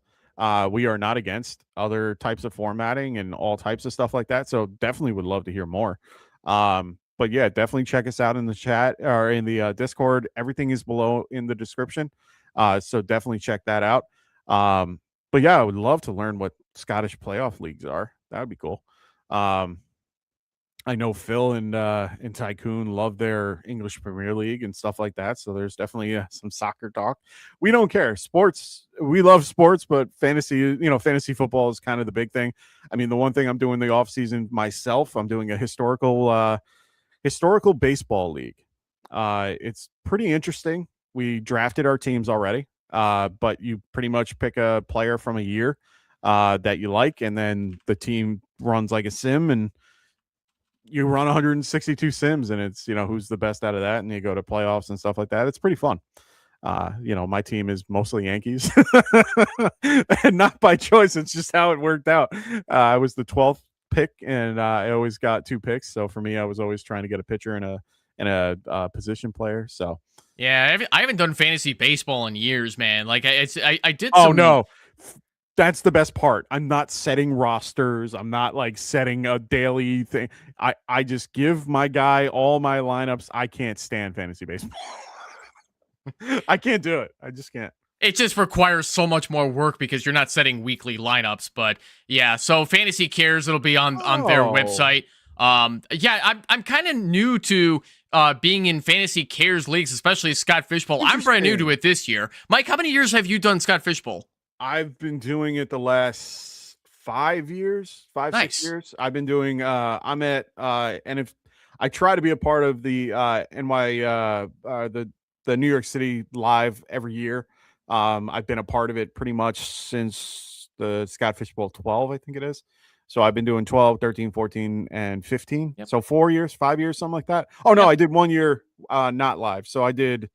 We are not against other types of formatting and all types of stuff like that. So definitely would love to hear more. But yeah, definitely check us out in the chat or in the Discord. Everything is below in the description. So definitely check that out. But yeah, I would love to learn what Scottish playoff leagues are. That would be cool. I know Phil and Tycoon love their English Premier League and stuff like that. So there's definitely some soccer talk. We don't care. Sports, we love sports, but fantasy football is kind of the big thing. I mean, the one thing I'm doing the off season myself, I'm doing a historical baseball league. It's pretty interesting. We drafted our teams already, but you pretty much pick a player from a year that you like, and then the team runs like a sim, and you run 162 sims, and it's, who's the best out of that, and you go to playoffs and stuff like that. It's pretty fun. My team is mostly Yankees and not by choice. It's just how it worked out. I was the 12th pick, and I always got 2 picks. So for me, I was always trying to get a pitcher and a position player. So yeah, I haven't done fantasy baseball in years, man. Like I did. Oh no. That's the best part. I'm not setting rosters. I'm not like setting a daily thing. I just give my guy all my lineups. I can't stand fantasy baseball. I can't do it. I just can't. It just requires so much more work because you're not setting weekly lineups. But yeah, so Fantasy Cares, it'll be on their website. I'm kind of new to being in Fantasy Cares leagues, especially Scott Fishbowl. I'm brand new to it this year. Mike, how many years have you done Scott Fishbowl? I've been doing it the last 5 years, 6 years. I've been doing, I'm at, and if I try to be a part of the the New York City Live every year. I've been a part of it pretty much since the Scott Fishbowl 12, I think it is. So I've been doing 12, 13, 14, and 15. Yep. So 4 years, 5 years, something like that. Oh, no, yep. I did 1 year not live. So I did,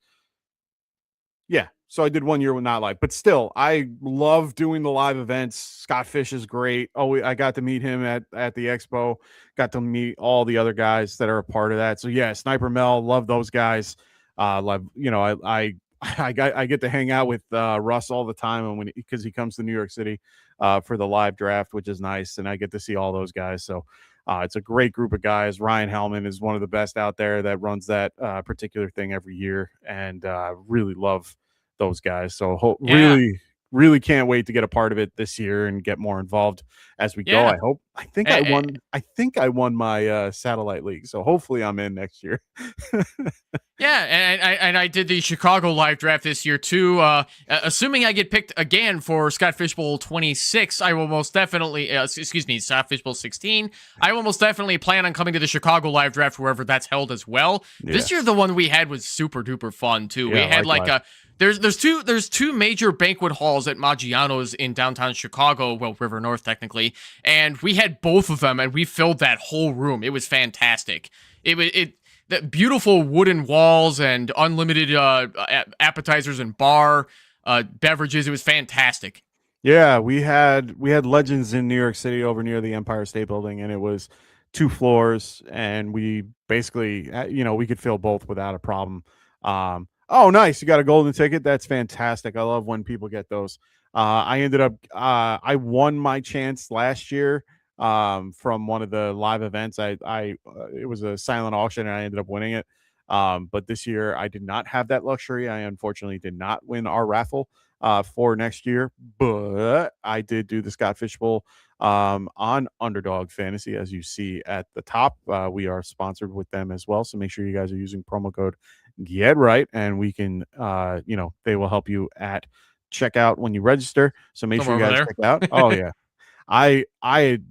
So I did 1 year with not live, but still, I love doing the live events. Scott Fish is great. Oh, I got to meet him at the expo. Got to meet all the other guys that are a part of that. So yeah, Sniper Mel, love those guys. I get to hang out with Russ all the time, and because he comes to New York City for the live draft, which is nice, and I get to see all those guys. So it's a great group of guys. Ryan Hellman is one of the best out there that runs that particular thing every year, and really love those guys. So really can't wait to get a part of it this year and get more involved as we go. I think I won my satellite league, so hopefully I'm in next year. And I did the Chicago live draft this year too. Assuming I get picked again for Scott Fishbowl 26, I will most definitely Scott Fishbowl 16. I will most definitely plan on coming to the Chicago live draft wherever that's held as well. Yeah. This year the one we had was super duper fun too. Yeah, we had there's two major banquet halls at Maggiano's in downtown Chicago, well, River North technically, and we had both of them, and we filled that whole room. It was fantastic. the beautiful wooden walls and unlimited appetizers and bar beverages. It was fantastic. Yeah, we had Legends in New York City over near the Empire State Building, and it was 2 floors, and we basically, we could fill both without a problem. Oh, nice! You got a golden ticket. That's fantastic. I love when people get those. I ended up, I won my chance last year from one of the live events. It was a silent auction, and I ended up winning it. But this year, I did not have that luxury. I unfortunately did not win our raffle for next year, but I did do the Scott Fish Bowl on Underdog Fantasy, as you see at the top. We are sponsored with them as well, so make sure you guys are using promo code Get Right, and we can, they will help you at checkout when you register. So make sure you guys check it out. Oh yeah. I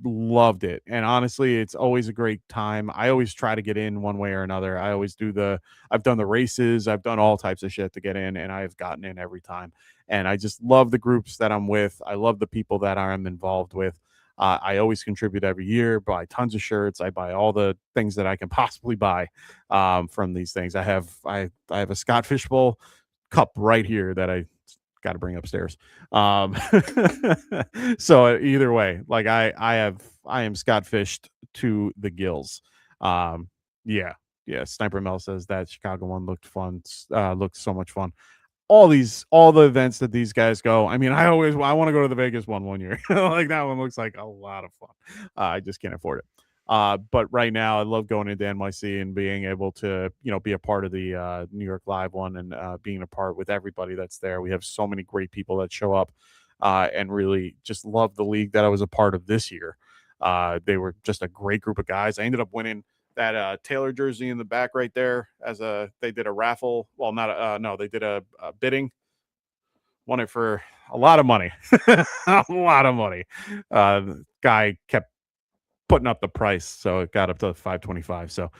loved it, and honestly, it's always a great time. I always try to get in one way or another. I've done the races, I've done all types of shit to get in, and I've gotten in every time. And I just love the groups that I'm with. I love the people that I'm involved with. I always contribute every year, buy tons of shirts. I buy all the things that I can possibly buy from these things. I have a Scott Fish Bowl cup right here that I got to bring upstairs. So either way, like I am Scott Fished to the gills. Yeah. Sniper Mel says that Chicago one looked fun. Looked so much fun. All the events that these guys go. I mean, I want to go to the Vegas one year. Like that one looks like a lot of fun. I just can't afford it. But right now, I love going into NYC and being able to, be a part of the New York Live one and being a part with everybody that's there. We have so many great people that show up and really just love the league that I was a part of this year. They were just a great group of guys. I ended up winning that Taylor jersey in the back right there they did a raffle. Well, they did a bidding. Won it for a lot of money. A lot of money. The guy kept putting up the price, so it got up to $525. So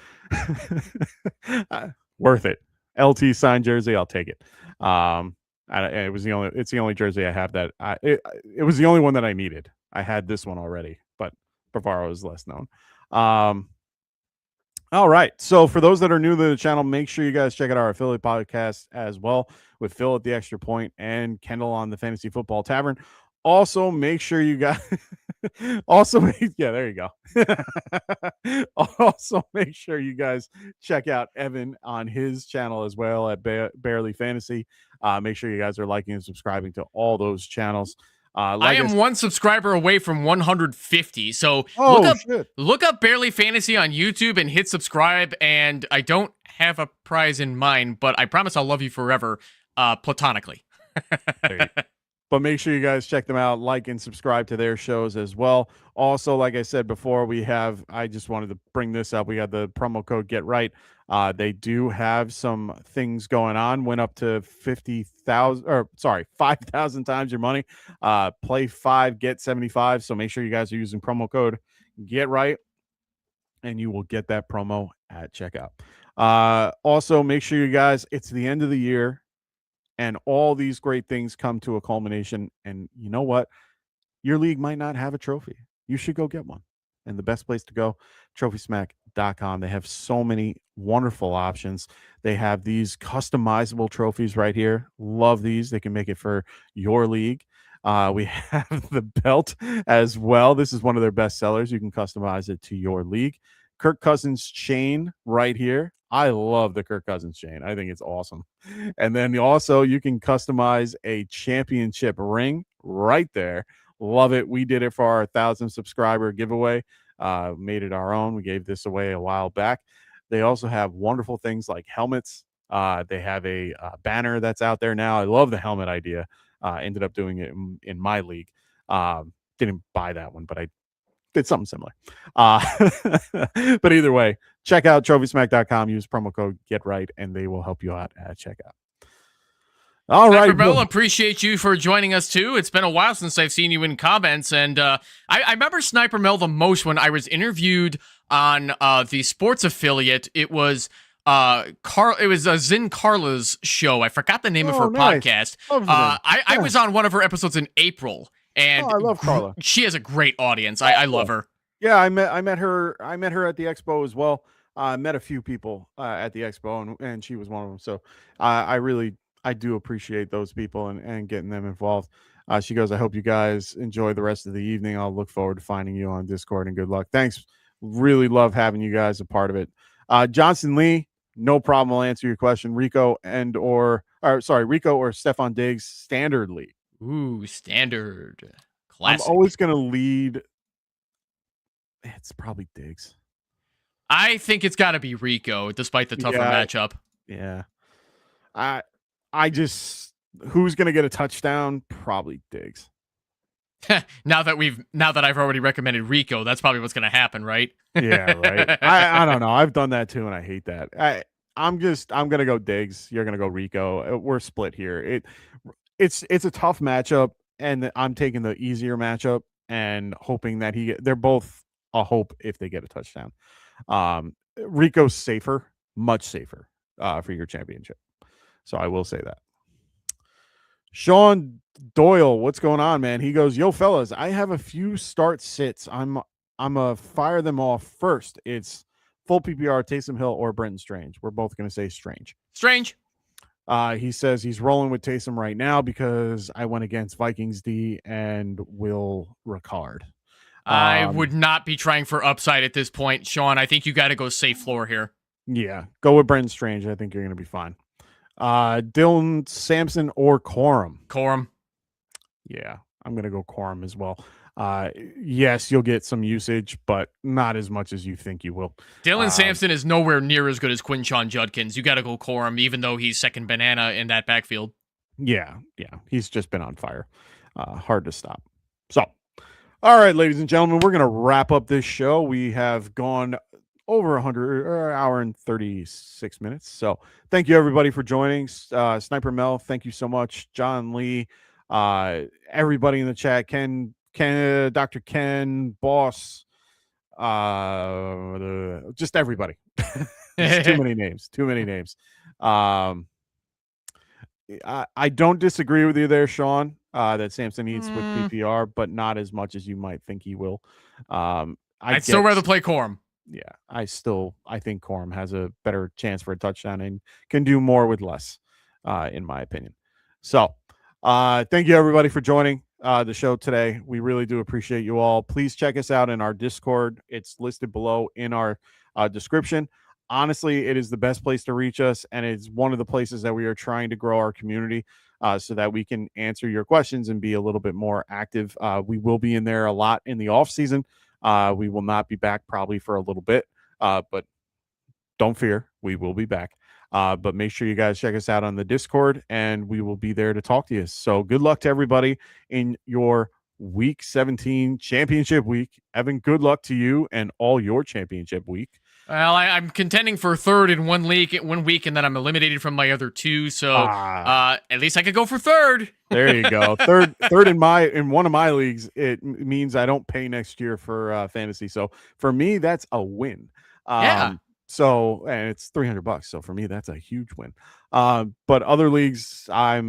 worth it. LT signed jersey, I'll take it. It's the only jersey I have that it was the only one that I needed. I had this one already, but Bavaro is less known. All right. So for those that are new to the channel, make sure you guys check out our affiliate podcast as well with Phil at the Extra Point and Kendall on the Fantasy Football Tavern. Also, make sure you guys there you go. Also, make sure you guys check out Evan on his channel as well at Barely Fantasy. Make sure you guys are liking and subscribing to all those channels. I am one subscriber away from 150. So look up Barely Fantasy on YouTube and hit subscribe. And I don't have a prize in mind, but I promise I'll love you forever, platonically. But make sure you guys check them out, like and subscribe to their shows as well. Also, like I said before, I just wanted to bring this up. We got the promo code Get Right. They do have some things going on. Went up to 5,000 times your money. Play 5, get 75. So make sure you guys are using promo code Get Right, and you will get that promo at checkout. Also, make sure you guys, it's the end of the year. And all these great things come to a culmination. And you know what? Your league might not have a trophy. You should go get one. And the best place to go, trophysmack.com. They have so many wonderful options. They have these customizable trophies right here. Love these. They can make it for your league. We have the belt as well. This is one of their best sellers. You can customize it to your league. Kirk Cousins chain right here. I love the Kirk Cousins chain. I think it's awesome. And then also you can customize a championship ring right there. Love it. We did it for our 1,000 subscriber giveaway. Made it our own. We gave this away a while back. They also have wonderful things like helmets. They have a banner that's out there now. I love the helmet idea. Ended up doing it in my league. Didn't buy that one, but I did something similar. But either way, check out trophysmack.com. Use promo code Get Right, and they will help you out at checkout. All right, Sniper Bell, appreciate you for joining us too. It's been a while since I've seen you in comments, and I remember Sniper Mel the most when I was interviewed on the sports affiliate. It was Zin Carla's show. I forgot the name of her podcast. I was on one of her episodes in April, and I love Carla. She has a great audience. I love her. Yeah, I met her at the expo as well. I met a few people at the expo, and she was one of them. So I do appreciate those people and getting them involved. She goes, I hope you guys enjoy the rest of the evening. I'll look forward to finding you on Discord, and good luck. Thanks. Really love having you guys a part of it. Johnson Lee, no problem. I'll answer your question. Rico or Stefan Diggs, standard league. Ooh, standard. Classic. I'm always going to lead. It's probably Diggs. I think it's got to be Rico, despite the tougher matchup. Yeah. I just, who's going to get a touchdown? Probably Diggs. now that I've already recommended Rico, that's probably what's going to happen, right? Yeah, right. I don't know. I've done that too, and I hate that. I'm going to go Diggs. You're going to go Rico. We're split here. It's a tough matchup, and I'm taking the easier matchup and hoping that they're both a hope if they get a touchdown. Rico's safer, much safer for your championship. So I will say that. Sean Doyle, what's going on, man? He goes, yo, fellas, I have a few start sits. I'm a fire them off first. It's full PPR, Taysom Hill or Brenton Strange. We're both going to say Strange. He says he's rolling with Taysom right now because I went against Vikings D and Will Ricard. I would not be trying for upside at this point, Sean. I think you got to go safe floor here. Yeah, go with Brenton Strange. I think you're going to be fine. Dylan Sampson or Corum. Yeah, I'm going to go Corum as well. Yes, you'll get some usage, but not as much as you think you will. Dylan Sampson is nowhere near as good as Quinshon Judkins. You got to go Corum, even though he's second banana in that backfield. Yeah. He's just been on fire. Hard to stop. So, all right, ladies and gentlemen, we're going to wrap up this show. We have gone over 100 hour and 36 minutes. So thank you everybody for joining. Sniper Mel, thank you so much. John Lee, everybody in the chat, Ken, Dr. Ken, Boss, just everybody. Too many names. I don't disagree with you there, Sean, that Samson eats with PPR, but not as much as you might think he will. I'd still rather play Corum. Yeah, I think Corum has a better chance for a touchdown and can do more with less, in my opinion. So, thank you everybody for joining the show today. We really do appreciate you all. Please check us out in our Discord. It's listed below in our description. Honestly, it is the best place to reach us, and it's one of the places that we are trying to grow our community so that we can answer your questions and be a little bit more active. We will be in there a lot in the off season. We will not be back probably for a little bit, but don't fear, we will be back. But make sure you guys check us out on the Discord, and we will be there to talk to you. So good luck to everybody in your Week 17 championship week. Evan, good luck to you and all your championship week. Well, I'm contending for third in 1 week, and then I'm eliminated from my other two. So at least I could go for third. There you go. Third in one of my leagues. It means I don't pay next year for fantasy. So for me, that's a win. Yeah. So, and it's $300. So for me, that's a huge win. But other leagues, I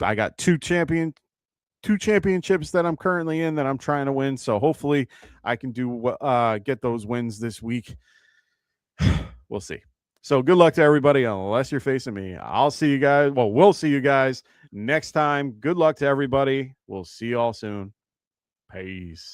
got two championships that I'm currently in that I'm trying to win. So hopefully I can get those wins this week. We'll see. So good luck to everybody, unless you're facing me. I'll see you guys. Well, we'll see you guys next time. Good luck to everybody. We'll see you all soon. Peace.